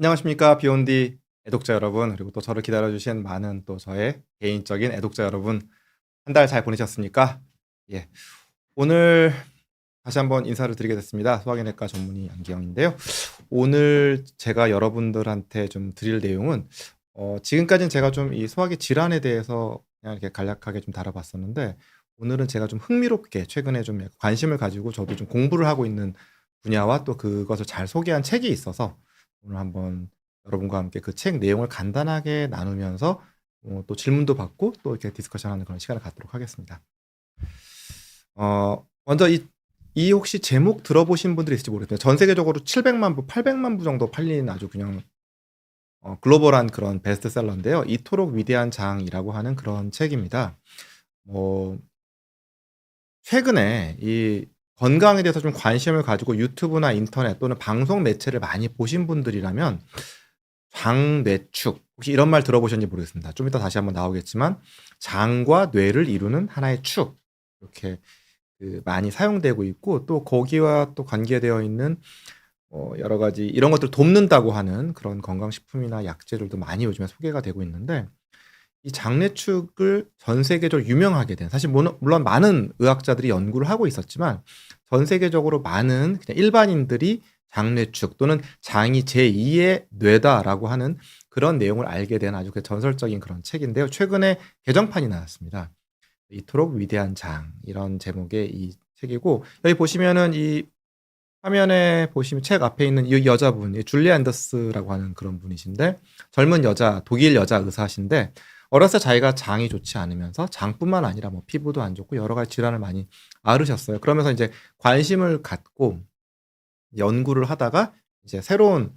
안녕하십니까. 비욘디 애독자 여러분, 그리고 또 저를 기다려주신 많은 또 저의 개인적인 애독자 여러분, 한 달 잘 보내셨습니까? 예. 오늘 다시 한번 인사를 드리게 됐습니다. 소화기내과 전문의 안기영인데요. 오늘 제가 여러분들한테 좀 드릴 내용은, 지금까지는 제가 좀 이 소화기 질환에 대해서 그냥 이렇게 간략하게 좀 다뤄봤었는데, 오늘은 제가 좀 흥미롭게 최근에 좀 관심을 가지고 저도 좀 공부를 하고 있는 분야와 또 그것을 잘 소개한 책이 있어서 오늘 한번 여러분과 함께 그 책 내용을 간단하게 나누면서 또 질문도 받고 또 이렇게 디스커션하는 그런 시간을 갖도록 하겠습니다. 먼저 이 혹시 제목 들어보신 분들이 있을지 모르겠는데 전 세계적으로 700만 부, 800만 부 정도 팔린 아주 그냥 글로벌한 그런 베스트셀러인데요. 이토록 위대한 장이라고 하는 그런 책입니다. 최근에 이 건강에 대해서 좀 관심을 가지고 유튜브나 인터넷 또는 방송 매체를 많이 보신 분들이라면 장뇌축 혹시 이런 말 들어보셨는지 모르겠습니다. 좀 이따 다시 한번 나오겠지만 장과 뇌를 이루는 하나의 축 이렇게 많이 사용되고 있고 또 거기와 또 관계되어 있는 여러 가지 이런 것들을 돕는다고 하는 그런 건강식품이나 약재들도 많이 요즘에 소개가 되고 있는데 이 장례축을 전 세계적으로 유명하게 된 사실 물론 많은 의학자들이 연구를 하고 있었지만 전 세계적으로 많은 그냥 일반인들이 장례축 또는 장이 제2의 뇌다라고 하는 그런 내용을 알게 된 아주 전설적인 그런 책인데요. 최근에 개정판이 나왔습니다. 이토록 위대한 장 이런 제목의 이 책이고 여기 보시면은 이 화면에 보시면 책 앞에 있는 이 여자분 줄리 앤더스라고 하는 그런 분이신데 젊은 여자 독일 여자 의사신데 어렸을 때 자기가 장이 좋지 않으면서 장뿐만 아니라 뭐 피부도 안 좋고 여러 가지 질환을 많이 앓으셨어요. 그러면서 이제 관심을 갖고 연구를 하다가 이제 새로운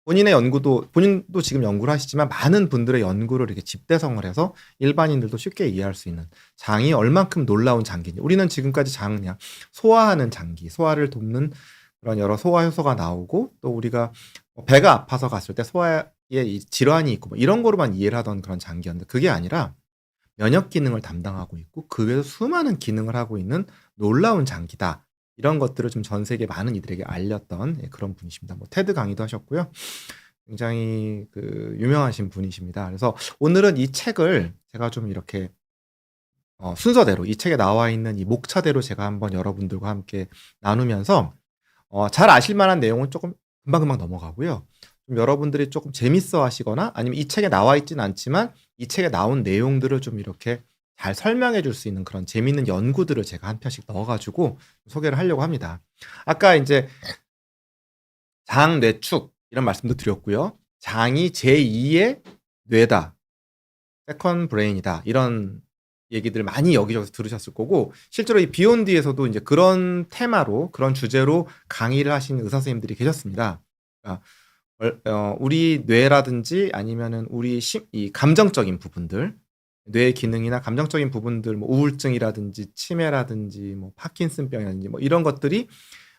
본인도 지금 연구를 하시지만 많은 분들의 연구를 이렇게 집대성을 해서 일반인들도 쉽게 이해할 수 있는 장이 얼만큼 놀라운 장기인지 우리는 지금까지 장은 그냥 소화하는 장기, 소화를 돕는 그런 여러 소화 효소가 나오고 또 우리가 배가 아파서 갔을 때 소화에 이 질환이 있고 뭐 이런 거로만 이해를 하던 그런 장기였는데 그게 아니라 면역 기능을 담당하고 있고 그 외에도 수많은 기능을 하고 있는 놀라운 장기다. 이런 것들을 좀 전 세계 많은 이들에게 알렸던 그런 분이십니다. 뭐 테드 강의도 하셨고요. 굉장히 유명하신 분이십니다. 그래서 오늘은 이 책을 제가 좀 이렇게 순서대로 이 책에 나와 있는 이 목차대로 제가 한번 여러분들과 함께 나누면서 잘 아실 만한 내용은 조금 금방금방 넘어가고요. 좀 여러분들이 조금 재밌어 하시거나 아니면 이 책에 나와 있진 않지만 이 책에 나온 내용들을 좀 이렇게 잘 설명해 줄 수 있는 그런 재밌는 연구들을 제가 한 편씩 넣어가지고 소개를 하려고 합니다. 아까 이제 장뇌축 이런 말씀도 드렸고요. 장이 제2의 뇌다. 세컨 브레인이다. 이런 얘기들 많이 여기저기서 들으셨을 거고 실제로 이 비욘디에서도 이제 그런 테마로 그런 주제로 강의를 하신 의사 선생님들이 계셨습니다. 그러니까 우리 뇌라든지 아니면은 이 감정적인 부분들 뇌 기능이나 감정적인 부분들 뭐 우울증이라든지 치매라든지 뭐 파킨슨병이라든지 뭐 이런 것들이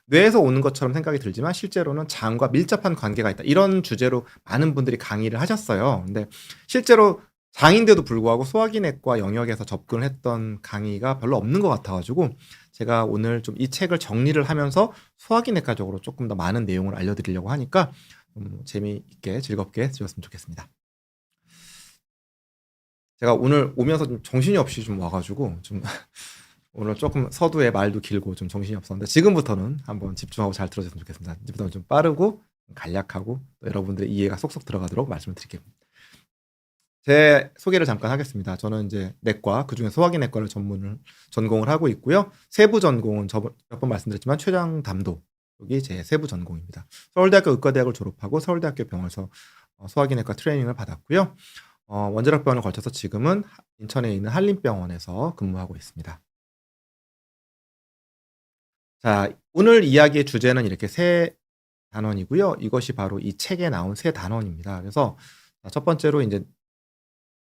뇌에서 오는 것처럼 생각이 들지만 실제로는 장과 밀접한 관계가 있다. 이런 주제로 많은 분들이 강의를 하셨어요. 근데 실제로 장인데도 불구하고 소화기내과 영역에서 접근을 했던 강의가 별로 없는 것 같아가지고 제가 오늘 좀 이 책을 정리를 하면서 소화기내과 적으로 조금 더 많은 내용을 알려드리려고 하니까 재미있게 즐겁게 들었으면 좋겠습니다. 제가 오늘 오면서 좀 정신이 없이 좀 와가지고 좀 오늘 조금 서두에 말도 길고 좀 정신이 없었는데 지금부터는 한번 집중하고 잘 들어줬으면 좋겠습니다. 이제부터는 좀 빠르고 간략하고 또 여러분들의 이해가 쏙쏙 들어가도록 말씀을 드릴게요. 제 소개를 잠깐 하겠습니다. 저는 이제 내과, 그중에 소화기 내과를 전공을 하고 있고요. 세부 전공은 몇 번 말씀드렸지만 췌장 담도 여기 제 세부 전공입니다. 서울대학교 의과대학을 졸업하고 서울대학교 병원에서 소화기 내과 트레이닝을 받았고요. 원자력병원을 거쳐서 지금은 인천에 있는 한림병원에서 근무하고 있습니다. 자, 오늘 이야기의 주제는 이렇게 세 단원이고요. 이것이 바로 이 책에 나온 세 단원입니다. 그래서 첫 번째로 이제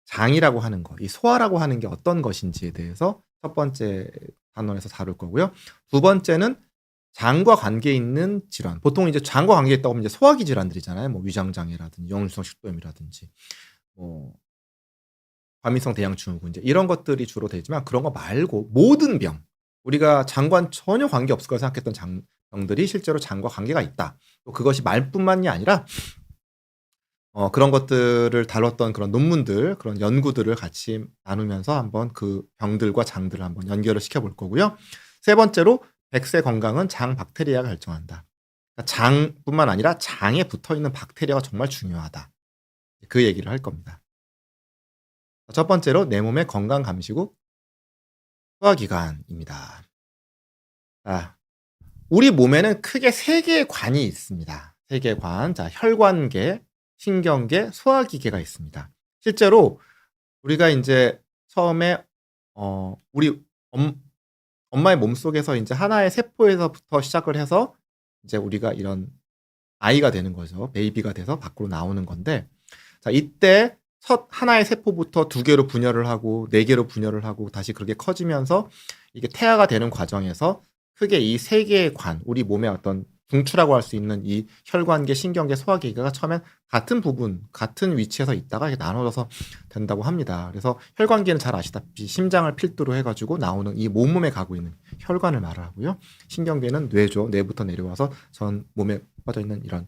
장이라고 하는 거, 이 소화라고 하는 게 어떤 것인지에 대해서 첫 번째 단원에서 다룰 거고요. 두 번째는 장과 관계 있는 질환. 보통 이제 장과 관계 있다고 하면 이제 소화기 질환들이잖아요. 뭐 위장장애라든지 역류성 식도염이라든지 뭐 과민성 대양증후군 이제 이런 것들이 주로 되지만 그런 거 말고 모든 병 우리가 장과 전혀 관계 없을 거라 생각했던 병들이 실제로 장과 관계가 있다. 또 그것이 말뿐만이 아니라 그런 것들을 다뤘던 그런 논문들, 그런 연구들을 같이 나누면서 한번 그 병들과 장들을 한번 연결을 시켜볼 거고요. 세 번째로 백세 건강은 장 박테리아가 결정한다. 그러니까 장뿐만 아니라 장에 붙어 있는 박테리아가 정말 중요하다. 그 얘기를 할 겁니다. 첫 번째로 내 몸의 건강 감시국 소화기관입니다. 자, 우리 몸에는 크게 세 개의 관이 있습니다. 세 개의 관. 자, 혈관계, 신경계, 소화기계가 있습니다. 실제로 우리가 인제 처음에 우리 엄마의 몸속에서 인제 하나의 세포에서부터 시작을 해서 이제 우리가 이런 아이가 되는 거죠. 베이비가 돼서 밖으로 나오는 건데, 자, 이때 첫 하나의 세포부터 2개로 분열을 하고 4개로 분열을 하고 다시 그렇게 커지면서 이게 태아가 되는 과정에서 크게 이 3개의 관, 우리 몸의 어떤 중추라고 할 수 있는 이 혈관계, 신경계, 소화기계가 처음엔 같은 부분, 같은 위치에서 있다가 이렇게 나눠져서 된다고 합니다. 그래서 혈관계는 잘 아시다시피 심장을 필두로 해 가지고 나오는 이 몸에 가고 있는 혈관을 말을 하고요. 신경계는 뇌죠. 뇌부터 내려와서 전 몸에 퍼져 있는 이런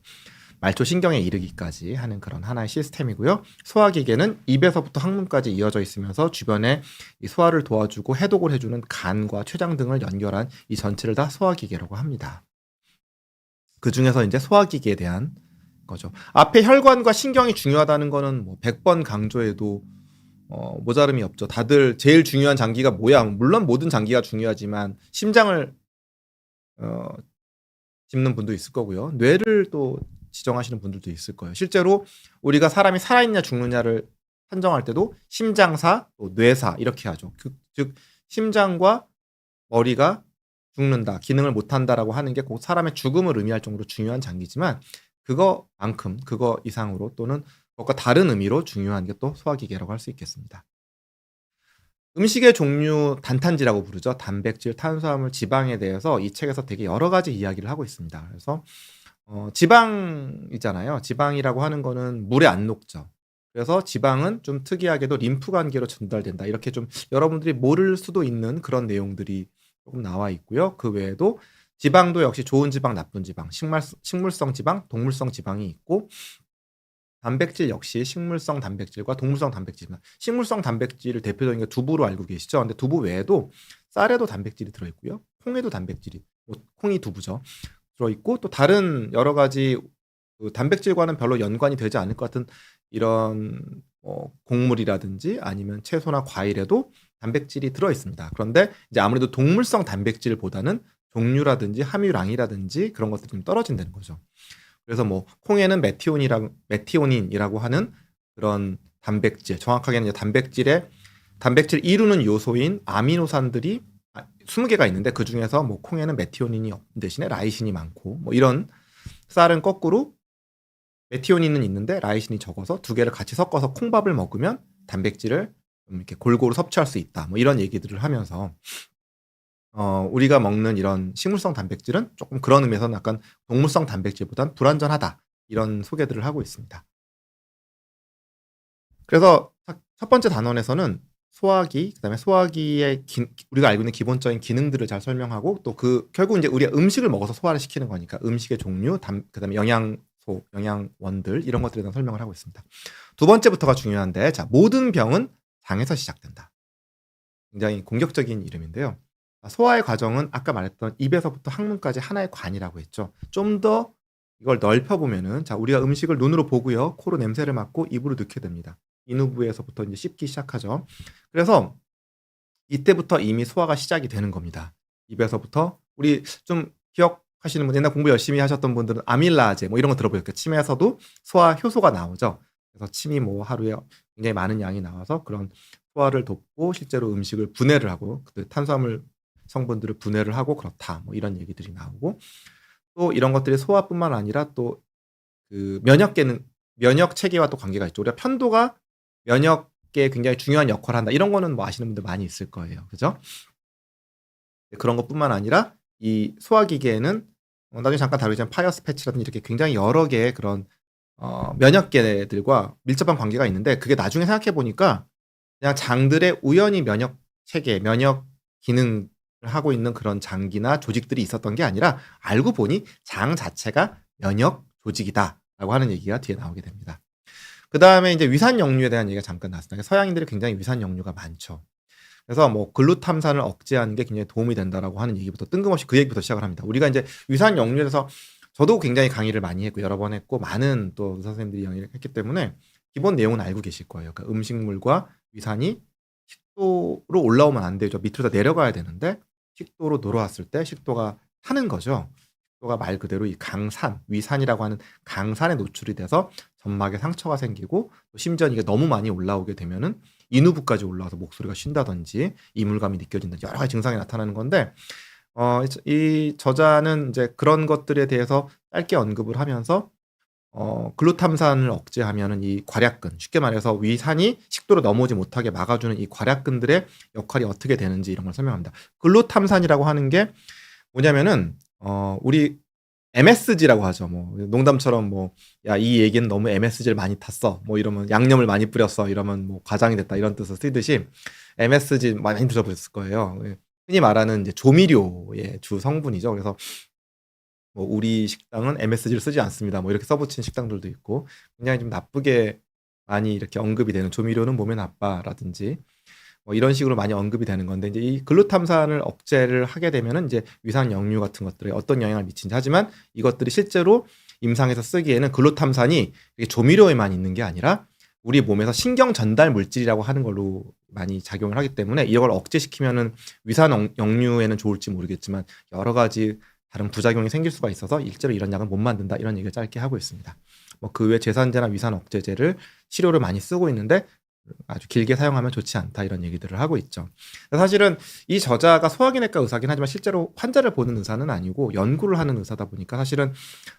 말초신경에 이르기까지 하는 그런 하나의 시스템이고요. 소화기계는 입에서부터 항문까지 이어져 있으면서 주변에 이 소화를 도와주고 해독을 해주는 간과 췌장 등을 연결한 이 전체를 다 소화기계라고 합니다. 그 중에서 이제 소화기계에 대한 거죠. 앞에 혈관과 신경이 중요하다는 거는 뭐 100번 강조해도 모자름이 없죠. 다들 제일 중요한 장기가 뭐야? 물론 모든 장기가 중요하지만 심장을 짚는 분도 있을 거고요. 뇌를 또 지정하시는 분들도 있을 거예요. 실제로 우리가 사람이 살아있냐 죽느냐를 판정할 때도 심장사, 또 뇌사 이렇게 하죠. 즉 심장과 머리가 죽는다, 기능을 못한다라고 하는 게 꼭 사람의 죽음을 의미할 정도로 중요한 장기지만 그거만큼, 그거 이상으로 또는 그것과 다른 의미로 중요한 게 또 소화기계라고 할 수 있겠습니다. 음식의 종류 단탄지라고 부르죠. 단백질, 탄수화물, 지방에 대해서 이 책에서 되게 여러 가지 이야기를 하고 있습니다. 그래서 지방이잖아요. 지방이라고 하는 거는 물에 안 녹죠. 그래서 지방은 좀 특이하게도 림프 관계로 전달된다. 이렇게 좀 여러분들이 모를 수도 있는 그런 내용들이 조금 나와 있고요. 그 외에도 지방도 역시 좋은 지방, 나쁜 지방, 식물성 지방, 동물성 지방이 있고, 단백질 역시 식물성 단백질과 동물성 단백질입니다. 식물성 단백질을 대표적인 게 두부로 알고 계시죠? 근데 두부 외에도 쌀에도 단백질이 들어있고요. 콩에도 단백질이, 콩이 두부죠. 들어있고, 또 다른 여러 가지 그 단백질과는 별로 연관이 되지 않을 것 같은 이런 곡물이라든지 아니면 채소나 과일에도 단백질이 들어있습니다. 그런데 이제 아무래도 동물성 단백질보다는 종류라든지 함유량이라든지 그런 것들이 좀 떨어진다는 거죠. 그래서 뭐 콩에는 메티오닌이라고 하는 그런 단백질, 정확하게는 이제 단백질 이루는 요소인 아미노산들이 20개가 있는데 그 중에서 뭐 콩에는 메티오닌이 없는 대신에 라이신이 많고, 뭐 이런 쌀은 거꾸로 메티오닌은 있는데 라이신이 적어서 2개를 같이 섞어서 콩밥을 먹으면 단백질을 이렇게 골고루 섭취할 수 있다. 뭐 이런 얘기들을 하면서 우리가 먹는 이런 식물성 단백질은 조금 그런 의미에서는 약간 동물성 단백질보단 불완전하다. 이런 소개들을 하고 있습니다. 그래서 첫 번째 단원에서는 소화기, 그다음에 소화기의 우리가 알고 있는 기본적인 기능들을 잘 설명하고, 또 결국 이제 우리가 음식을 먹어서 소화를 시키는 거니까 음식의 종류, 그다음에 영양소, 영양원들 이런 것들에 대한 설명을 하고 있습니다. 두 번째부터가 중요한데, 자, 모든 병은 장에서 시작된다. 굉장히 공격적인 이름인데요. 소화의 과정은 아까 말했던 입에서부터 항문까지 하나의 관이라고 했죠. 좀 더 이걸 넓혀보면은, 자, 우리가 음식을 눈으로 보고요, 코로 냄새를 맡고 입으로 넣게 됩니다. 인후부에서부터 이제 씹기 시작하죠. 그래서 이때부터 이미 소화가 시작이 되는 겁니다. 입에서부터 우리 좀 기억하시는 분, 옛날 공부 열심히 하셨던 분들은 아밀라제 뭐 이런 거 들어보셨겠죠. 침에서도 소화 효소가 나오죠. 그래서 침이 뭐 하루에 굉장히 많은 양이 나와서 그런 소화를 돕고 실제로 음식을 분해를 하고 탄수화물 성분들을 분해를 하고 그렇다. 뭐 이런 얘기들이 나오고, 또 이런 것들이 소화뿐만 아니라 또 그 면역 체계와 또 관계가 있죠. 우리가 편도가 면역에 굉장히 중요한 역할을 한다. 이런 거는 뭐 아시는 분들 많이 있을 거예요. 그죠? 그런 것뿐만 아니라 이 소화기계에는 나중에 잠깐 다루겠지만 파이어스 패치라든지 이렇게 굉장히 여러 개의 그런 면역계들과 밀접한 관계가 있는데, 그게 나중에 생각해 보니까 그냥 장들의 우연히 면역 체계, 면역 기능을 하고 있는 그런 장기나 조직들이 있었던 게 아니라 알고 보니 장 자체가 면역 조직이다라고 하는 얘기가 뒤에 나오게 됩니다. 그다음에 이제 위산 역류에 대한 얘기가 잠깐 나왔습니다. 서양인들이 굉장히 위산 역류가 많죠. 그래서 뭐 글루탐산을 억제하는 게 굉장히 도움이 된다라고 하는 얘기부터 뜬금없이 그 얘기부터 시작을 합니다. 우리가 이제 위산 역류에 대해서 저도 굉장히 강의를 많이 했고 여러 번 했고 많은 또 의사 선생님들이 강의를 했기 때문에 기본 내용은 알고 계실 거예요. 그러니까 음식물과 위산이 식도로 올라오면 안 되죠. 밑으로 다 내려가야 되는데 식도로 들어왔을 때 식도가 타는 거죠. 식도가 말 그대로 이 강산, 위산이라고 하는 강산에 노출이 돼서 점막에 상처가 생기고 또 심지어 이게 너무 많이 올라오게 되면은 인후부까지 올라와서 목소리가 쉰다든지 이물감이 느껴진다든지 여러 가지 증상이 나타나는 건데 이 저자는 이제 그런 것들에 대해서 짧게 언급을 하면서 글루탐산을 억제하면은 이 괄약근, 쉽게 말해서 위산이 식도로 넘어오지 못하게 막아주는 이 괄약근들의 역할이 어떻게 되는지 이런 걸 설명합니다. 글루탐산이라고 하는 게 뭐냐면은 우리 MSG라고 하죠. 뭐 농담처럼 뭐 야 이 얘기는 너무 MSG를 많이 탔어. 뭐 이러면 양념을 많이 뿌렸어. 이러면 뭐 과장이 됐다 이런 뜻을 쓰듯이 MSG 많이 들어보셨을 거예요. 흔히 말하는 이제 조미료의 주 성분이죠. 그래서 뭐 우리 식당은 MSG를 쓰지 않습니다. 뭐 이렇게 써붙인 식당들도 있고 굉장히 좀 나쁘게 많이 이렇게 언급이 되는 조미료는 몸에 나빠라든지 뭐 이런 식으로 많이 언급이 되는 건데 이제 이 글루탐산을 억제를 하게 되면은 이제 위산 역류 같은 것들에 어떤 영향을 미친지 하지만 이것들이 실제로 임상에서 쓰기에는 글루탐산이 조미료에만 있는 게 아니라 우리 몸에서 신경 전달 물질이라고 하는 걸로 많이 작용을 하기 때문에 이걸 억제시키면은 위산 역류에는 좋을지 모르겠지만 여러 가지 다른 부작용이 생길 수가 있어서 일제로 이런 약은 못 만든다 이런 얘기를 짧게 하고 있습니다. 뭐 그 외 제산제나 위산 억제제를 치료를 많이 쓰고 있는데 아주 길게 사용하면 좋지 않다 이런 얘기들을 하고 있죠. 사실은 이 저자가 소화기내과 의사긴 하지만 실제로 환자를 보는 의사는 아니고 연구를 하는 의사다 보니까 사실은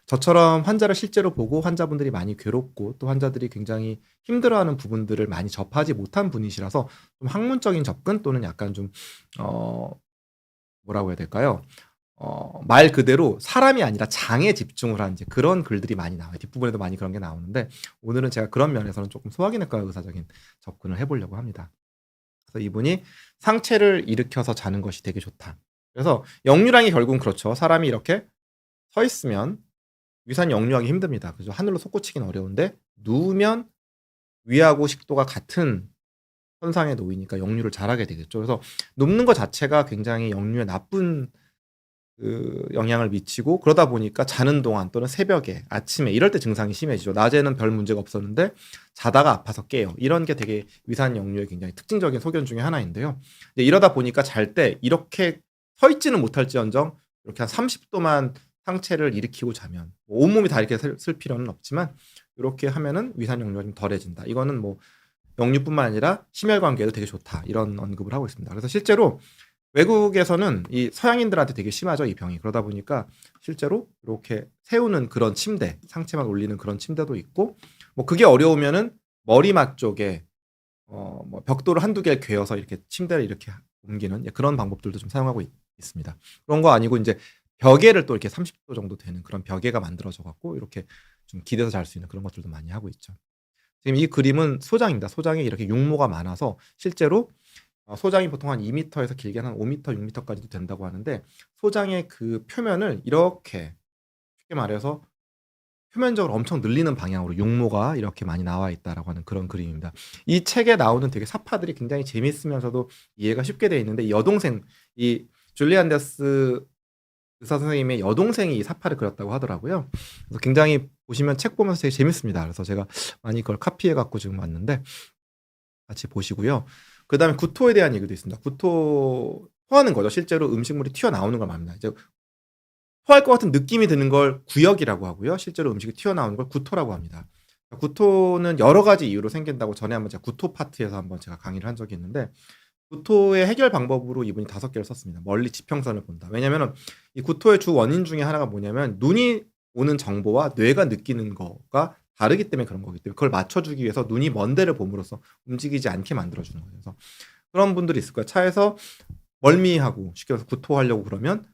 저처럼 환자를 실제로 보고 환자분들이 많이 괴롭고 또 환자들이 굉장히 힘들어하는 부분들을 많이 접하지 못한 분이시라서 좀 학문적인 접근 또는 약간 좀 뭐라고 해야 될까요? 말 그대로 사람이 아니라 장에 집중을 한 이제 그런 글들이 많이 나와요. 뒷부분에도 많이 그런 게 나오는데 오늘은 제가 그런 면에서는 조금 소화기내과 의사적인 접근을 해보려고 합니다. 그래서 이분이 상체를 일으켜서 자는 것이 되게 좋다. 그래서 역류량이 결국은 그렇죠. 사람이 이렇게 서 있으면 위산 역류하기 힘듭니다. 그래서 하늘로 솟구치기는 어려운데 누우면 위하고 식도가 같은 현상에 놓이니까 역류를 잘하게 되겠죠. 그래서 눕는 것 자체가 굉장히 역류에 나쁜 그 영향을 미치고 그러다 보니까 자는 동안 또는 새벽에 아침에 이럴 때 증상이 심해지죠. 낮에는 별 문제가 없었는데 자다가 아파서 깨요. 이런 게 되게 위산 역류의 굉장히 특징적인 소견 중에 하나인데요. 이러다 보니까 잘 때 이렇게 서 있지는 못할지언정 이렇게 한 30도만 상체를 일으키고 자면 뭐 온몸이 다 이렇게 쓸 필요는 없지만 이렇게 하면은 위산 역류가 좀 덜해진다. 이거는 뭐 역류뿐만 아니라 심혈관계에도 되게 좋다. 이런 언급을 하고 있습니다. 그래서 실제로 외국에서는 이 서양인들한테 되게 심하죠, 이 병이. 그러다 보니까 실제로 이렇게 세우는 그런 침대, 상체만 올리는 그런 침대도 있고, 뭐 그게 어려우면은 머리맡 쪽에 뭐 벽돌을 한두 개를 괴어서 이렇게 침대를 이렇게 옮기는 그런 방법들도 좀 사용하고 있습니다. 그런 거 아니고 이제 벽에를 또 이렇게 30도 정도 되는 그런 벽에가 만들어져 갖고 이렇게 좀 기대서 잘 수 있는 그런 것들도 많이 하고 있죠. 지금 이 그림은 소장입니다. 소장에 이렇게 육모가 많아서 실제로 소장이 보통 한 2m에서 길게 한 5m, 6m까지도 된다고 하는데 소장의 그 표면을 이렇게 쉽게 말해서 표면적으로 엄청 늘리는 방향으로 육모가 이렇게 많이 나와 있다라고 하는 그런 그림입니다. 이 책에 나오는 되게 사파들이 굉장히 재밌으면서도 이해가 쉽게 되어 있는데 이 여동생, 이 줄리 안데스 의사 선생님의 여동생이 이 사파를 그렸다고 하더라고요. 그래서 굉장히 보시면 책 보면서 되게 재밌습니다. 그래서 제가 많이 그걸 카피해 갖고 지금 왔는데 같이 보시고요. 그다음에 구토에 대한 얘기도 있습니다. 구토 토하는 거죠. 실제로 음식물이 튀어나오는 걸 말합니다. 이제 토할 것 같은 느낌이 드는 걸 구역이라고 하고요. 실제로 음식이 튀어나오는 걸 구토라고 합니다. 구토는 여러 가지 이유로 생긴다고 전에 한번 제가 구토 파트에서 한번 제가 강의를 한 적이 있는데 구토의 해결 방법으로 이분이 5개를 썼습니다. 멀리 지평선을 본다. 왜냐면은 이 구토의 주 원인 중에 하나가 뭐냐면 눈이 오는 정보와 뇌가 느끼는 거가 다르기 때문에 그런 거기 때문에 그걸 맞춰주기 위해서 눈이 먼 데를 봄으로써 움직이지 않게 만들어주는 거예요. 그래서 그런 분들이 있을 거예요. 차에서 멀미하고 쉽게 말해서 구토하려고 그러면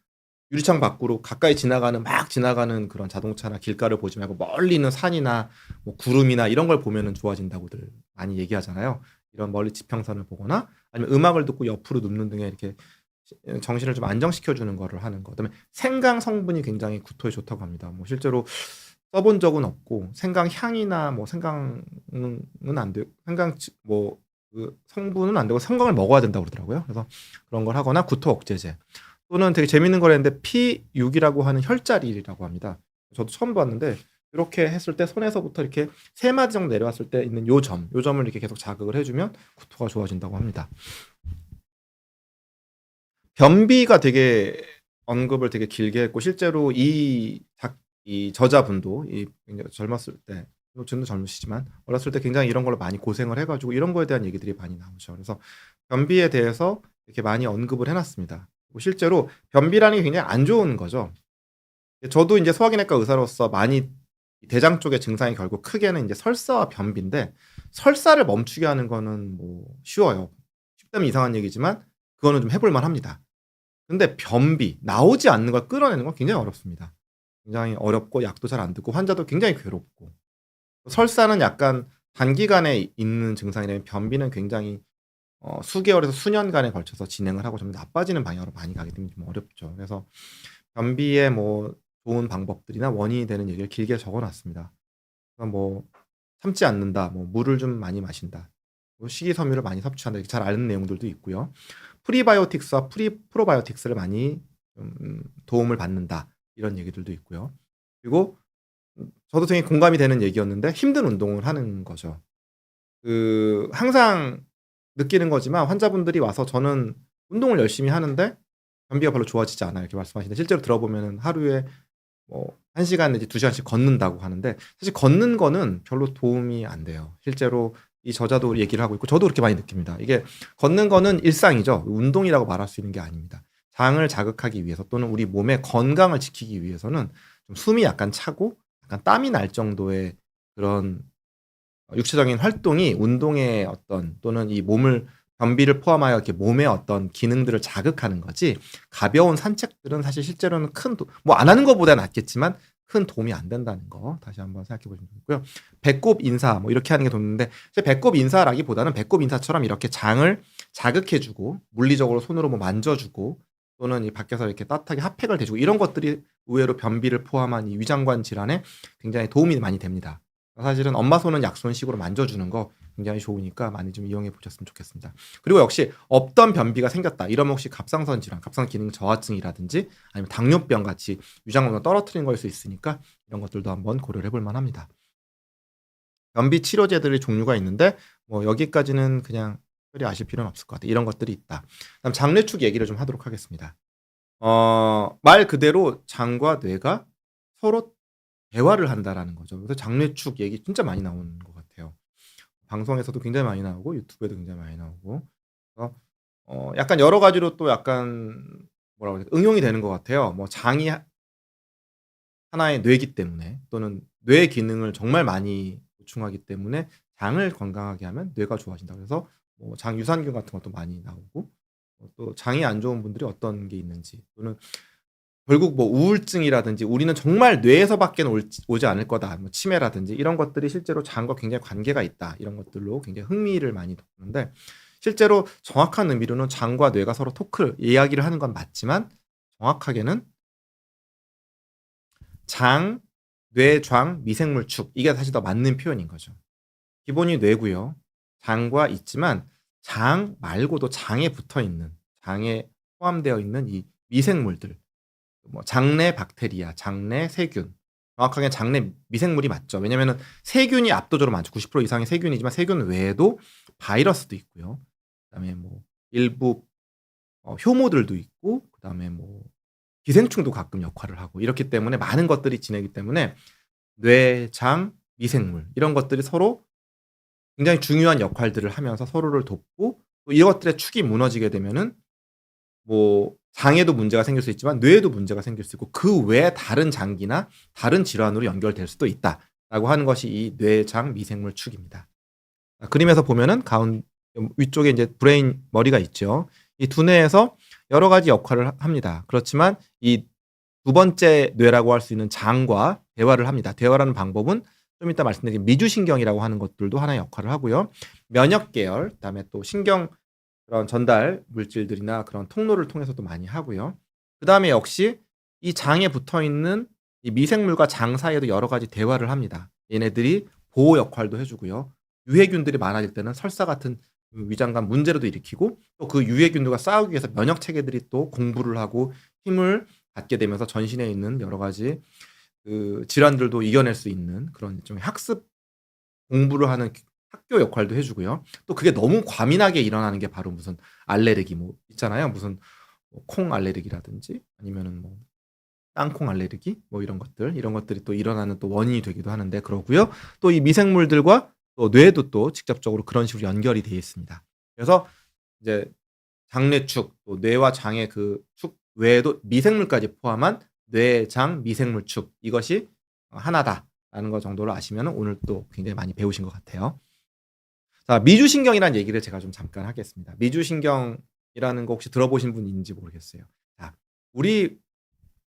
유리창 밖으로 가까이 지나가는 막 지나가는 그런 자동차나 길가를 보지 말고 멀리 있는 산이나 뭐 구름이나 이런 걸 보면은 좋아진다고들 많이 얘기하잖아요. 이런 멀리 지평선을 보거나 아니면 음악을 듣고 옆으로 눕는 등의 이렇게 정신을 좀 안정시켜 주는 거를 하는 거. 그다음에 생강 성분이 굉장히 구토에 좋다고 합니다. 뭐 실제로 써본 적은 없고 생강 향이나 뭐 생강 안 돼요. 그 성분은 안 되고 성강을 먹어야 된다고 그러더라고요. 그래서 그런 걸 하거나 구토 억제제 또는 되게 재밌는 걸 했는데 P6이라고 하는 혈자리라고 합니다. 저도 처음 봤는데 이렇게 했을 때 손에서부터 이렇게 3마디 정도 내려왔을 때 있는 요점을 이렇게 계속 자극을 해주면 구토가 좋아진다고 합니다. 변비가 되게 언급을 되게 길게 했고 실제로 이 저자분도 굉장히 젊었을 때 지금도 젊으시지만 어렸을 때 굉장히 이런 걸로 많이 고생을 해가지고 이런 거에 대한 얘기들이 많이 나오죠. 그래서 변비에 대해서 이렇게 많이 언급을 해놨습니다. 실제로 변비라는 게 굉장히 안 좋은 거죠. 저도 이제 소화기내과 의사로서 많이 대장 쪽의 증상이 결국 크게는 이제 설사와 변비인데 설사를 멈추게 하는 거는 뭐 쉬워요. 쉽다면 이상한 얘기지만 그거는 좀 해볼 만합니다. 근데 변비 나오지 않는 걸 끌어내는 건 굉장히 어렵습니다. 굉장히 어렵고 약도 잘 안 듣고 환자도 굉장히 괴롭고 설사는 약간 단기간에 있는 증상이라면 변비는 굉장히 수개월에서 수년간에 걸쳐서 진행을 하고 좀 나빠지는 방향으로 많이 가기 때문에 좀 어렵죠. 그래서 변비의 뭐 좋은 방법들이나 원인이 되는 얘기를 길게 적어놨습니다. 뭐 참지 않는다, 뭐 물을 좀 많이 마신다, 뭐 식이섬유를 많이 섭취한다 이렇게 잘 아는 내용들도 있고요. 프리바이오틱스와 프로바이오틱스를 많이 도움을 받는다 이런 얘기들도 있고요. 그리고 저도 되게 공감이 되는 얘기였는데 힘든 운동을 하는 거죠. 항상 느끼는 거지만 환자분들이 와서 저는 운동을 열심히 하는데 변비가 별로 좋아지지 않아요. 이렇게 말씀하시는데 실제로 들어보면 하루에 뭐 1시간 내지 2시간씩 걷는다고 하는데 사실 걷는 거는 별로 도움이 안 돼요. 실제로 이 저자도 얘기를 하고 있고 저도 그렇게 많이 느낍니다. 이게 걷는 거는 일상이죠. 운동이라고 말할 수 있는 게 아닙니다. 장을 자극하기 위해서 또는 우리 몸의 건강을 지키기 위해서는 좀 숨이 약간 차고 약간 땀이 날 정도의 그런 육체적인 활동이 운동의 어떤 또는 이 몸을 변비를 포함하여 이렇게 몸의 어떤 기능들을 자극하는 거지 가벼운 산책들은 사실 실제로는 뭐 안 하는 것보다 낫겠지만 큰 도움이 안 된다는 거 다시 한번 생각해 보시면 좋고요. 배꼽 인사 뭐 이렇게 하는 게 돕는데 배꼽 인사라기보다는 배꼽 인사처럼 이렇게 장을 자극해주고 물리적으로 손으로 뭐 만져주고 또는 이 밖에서 이렇게 따뜻하게 핫팩을 대주고 이런 것들이 의외로 변비를 포함한 이 위장관 질환에 굉장히 도움이 많이 됩니다. 사실은 엄마 손은 약손식으로 만져주는 거 굉장히 좋으니까 많이 좀 이용해 보셨으면 좋겠습니다. 그리고 역시 없던 변비가 생겼다. 이러면 혹시 갑상선 질환, 갑상 기능 저하증이라든지 아니면 당뇨병 같이 위장관을 떨어뜨리는 걸 수 있으니까 이런 것들도 한번 고려를 해볼 만합니다. 변비 치료제들의 종류가 있는데 뭐 여기까지는 그냥 특별히 아실 필요는 없을 것 같아요. 이런 것들이 있다. 그다음 장뇌축 얘기를 좀 하도록 하겠습니다. 말 그대로 장과 뇌가 서로 대화를 한다라는 거죠. 그래서 장뇌축 얘기 진짜 많이 나오는 것 같아요. 방송에서도 굉장히 많이 나오고 유튜브에도 굉장히 많이 나오고 그래서 약간 여러 가지로 또 약간 뭐라고 해야 응용이 되는 것 같아요. 뭐 장이 하나의 뇌기 때문에 또는 뇌 기능을 정말 많이 보충하기 때문에 장을 건강하게 하면 뇌가 좋아진다. 그래서 뭐 장 유산균 같은 것도 많이 나오고 또 장이 안 좋은 분들이 어떤 게 있는지 또는 결국 뭐 우울증이라든지 우리는 정말 뇌에서밖에 오지 않을 거다. 뭐 치매라든지 이런 것들이 실제로 장과 굉장히 관계가 있다. 이런 것들로 굉장히 흥미를 많이 돋는데 실제로 정확한 의미로는 장과 뇌가 서로 이야기를 하는 건 맞지만 정확하게는 장, 뇌, 장, 미생물축 이게 사실 더 맞는 표현인 거죠. 기본이 뇌고요. 장과 있지만 장 말고도 장에 붙어 있는 장에 포함되어 있는 이 미생물들 뭐 장내 박테리아, 장내 세균 정확하게 장내 미생물이 맞죠. 왜냐하면 세균이 압도적으로 많죠. 90% 이상의 세균이지만 세균 외에도 바이러스도 있고요. 그다음에 뭐 일부 효모들도 있고 그다음에 뭐 기생충도 가끔 역할을 하고 이렇기 때문에 많은 것들이 지내기 때문에 뇌, 장, 미생물 이런 것들이 서로 굉장히 중요한 역할들을 하면서 서로를 돕고 또 이것들의 축이 무너지게 되면은 뭐 장에도 문제가 생길 수 있지만 뇌에도 문제가 생길 수 있고 그 외에 다른 장기나 다른 질환으로 연결될 수도 있다라고 하는 것이 이 뇌장 미생물 축입니다. 그림에서 보면은 위쪽에 이제 브레인 머리가 있죠. 이 두뇌에서 여러 가지 역할을 합니다. 그렇지만 이 두 번째 뇌라고 할 수 있는 장과 대화를 합니다. 대화라는 방법은 좀 이따 말씀드린 미주신경이라고 하는 것들도 하나의 역할을 하고요. 면역 계열, 그다음에 또 신경 그런 전달 물질들이나 그런 통로를 통해서도 많이 하고요. 그다음에 역시 이 장에 붙어 있는 이 미생물과 장 사이에도 여러 가지 대화를 합니다. 얘네들이 보호 역할도 해주고요. 유해균들이 많아질 때는 설사 같은 위장관 문제로도 일으키고 또 그 유해균들과 싸우기 위해서 면역 체계들이 또 공부를 하고 힘을 갖게 되면서 전신에 있는 여러 가지 그 질환들도 이겨낼 수 있는 그런 일종의 학습 공부를 하는 학교 역할도 해 주고요. 또 그게 너무 과민하게 일어나는 게 바로 무슨 알레르기 뭐 있잖아요. 무슨 뭐 콩 알레르기라든지 아니면은 뭐 땅콩 알레르기 뭐 이런 것들이 또 일어나는 또 원인이 되기도 하는데 그러고요. 또 이 미생물들과 또 뇌도 또 직접적으로 그런 식으로 연결이 되어 있습니다. 그래서 이제 장뇌축 또 뇌와 장의 그 축 외에도 미생물까지 포함한 뇌장 미생물축 이것이 하나다라는 거 정도를 아시면은 오늘 또 굉장히 많이 배우신 것 같아요. 자, 미주신경이라는 얘기를 제가 좀 잠깐 하겠습니다. 미주신경이라는 거 혹시 들어보신 분 있는지 모르겠어요. 자, 우리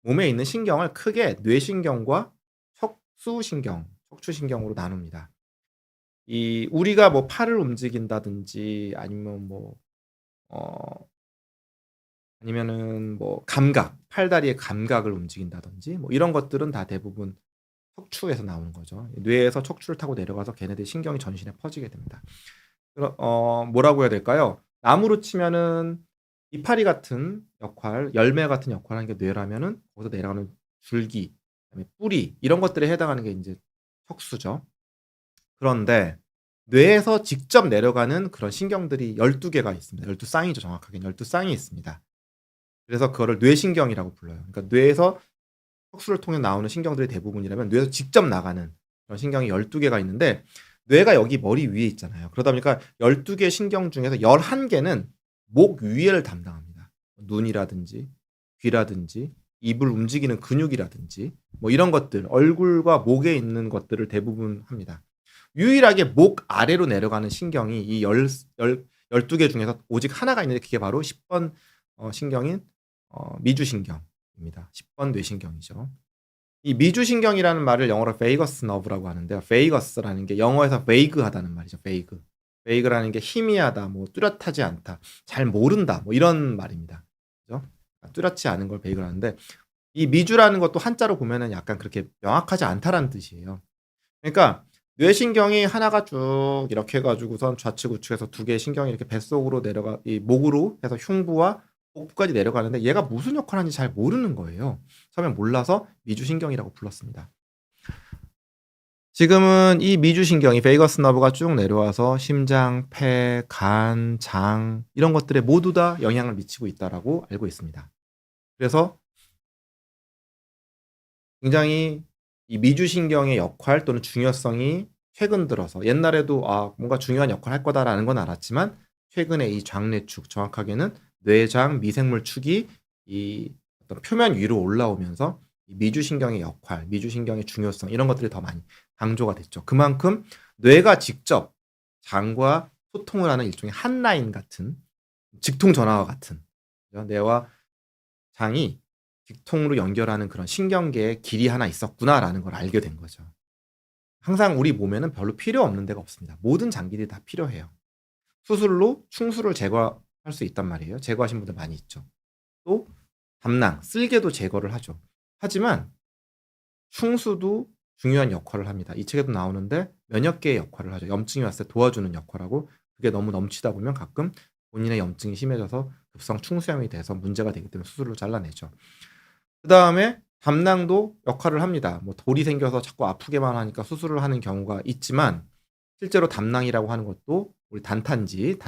몸에 있는 신경을 크게 뇌신경과 척수신경, 척추신경으로 나눕니다. 이 우리가 뭐 팔을 움직인다든지 아니면 뭐 어 아니면은 뭐 감각, 팔다리의 감각을 움직인다든지 뭐 이런 것들은 다 대부분 척추에서 나오는 거죠. 뇌에서 척추를 타고 내려가서 걔네들이 신경이 전신에 퍼지게 됩니다. 뭐라고 해야 될까요? 나무로 치면은 이파리 같은 역할, 열매 같은 역할을 하는 게 뇌라면은 거기서 내려가는 줄기, 그다음에 뿌리 이런 것들에 해당하는 게 인제 척수죠. 그런데 뇌에서 직접 내려가는 그런 신경들이 12 개가 있습니다. 12 쌍이죠 정확하게는. 12 쌍이 있습니다. 그래서 그거를 뇌신경이라고 불러요. 그러니까 뇌에서 척수를 통해 나오는 신경들이 대부분이라면 뇌에서 직접 나가는 그런 신경이 12 개가 있는데 뇌가 여기 머리 위에 있잖아요. 그러다 보니까 12개 신경 중에서 11 개는 목 위를 담당합니다. 눈이라든지 귀라든지 입을 움직이는 근육이라든지 뭐 이런 것들 얼굴과 목에 있는 것들을 대부분 합니다. 유일하게 목 아래로 내려가는 신경이 이 12개 중에서 오직 하나가 있는데 그게 바로 10번 신경인 미주신경입니다. 10번 뇌신경이죠. 이 미주신경이라는 말을 영어로 베이거스 너브라고 하는데요. 베이거스라는 게 영어에서 베이그하다는 말이죠. 베이그. 베이그라는 게 희미하다, 뭐 뚜렷하지 않다, 잘 모른다, 뭐 이런 말입니다. 그죠? 뚜렷지 않은 걸 베이그라는데 이 미주라는 것도 한자로 보면은 약간 그렇게 명확하지 않다라는 뜻이에요. 그러니까 뇌신경이 하나가 쭉 이렇게 해 가지고선 좌측 우측에서 두 개의 신경이 이렇게 뱃속으로 내려가 이 목으로 해서 흉부와 복부까지 내려가는데 얘가 무슨 역할을 하는지 잘 모르는 거예요. 처음에 몰라서 미주신경이라고 불렀습니다. 지금은 이 미주신경이 베이거스 너브가 쭉 내려와서 심장, 폐, 간, 장 이런 것들에 모두 다 영향을 미치고 있다라고 알고 있습니다. 그래서 굉장히 이 미주신경의 역할 또는 중요성이 최근 들어서 옛날에도 뭔가 중요한 역할을 할 거다라는 건 알았지만 최근에 이 장뇌축 정확하게는 뇌장 미생물축이 이 어떤 표면 위로 올라오면서 이 미주신경의 역할, 미주신경의 중요성 이런 것들이 더 많이 강조가 됐죠. 그만큼 뇌가 직접 장과 소통을 하는 일종의 한 라인 같은 직통 전화와 같은 그죠? 뇌와 장이 직통으로 연결하는 그런 신경계의 길이 하나 있었구나라는 걸 알게 된 거죠. 항상 우리 몸에는 별로 필요 없는 데가 없습니다. 모든 장기들이 다 필요해요. 수술로 충수를 제거할 수 있단 말이에요. 제거하신 분들 많이 있죠. 또 담낭, 쓸개도 제거를 하죠. 하지만 충수도 중요한 역할을 합니다. 이 책에도 나오는데 면역계의 역할을 하죠. 염증이 왔을 때 도와주는 역할하고 그게 너무 넘치다 보면 가끔 본인의 염증이 심해져서 급성 충수염이 돼서 문제가 되기 때문에 수술로 잘라내죠. 그다음에 담낭도 역할을 합니다. 뭐 돌이 생겨서 자꾸 아프게만 하니까 수술을 하는 경우가 있지만 실제로 담낭이라고 하는 것도 우리 단탄지,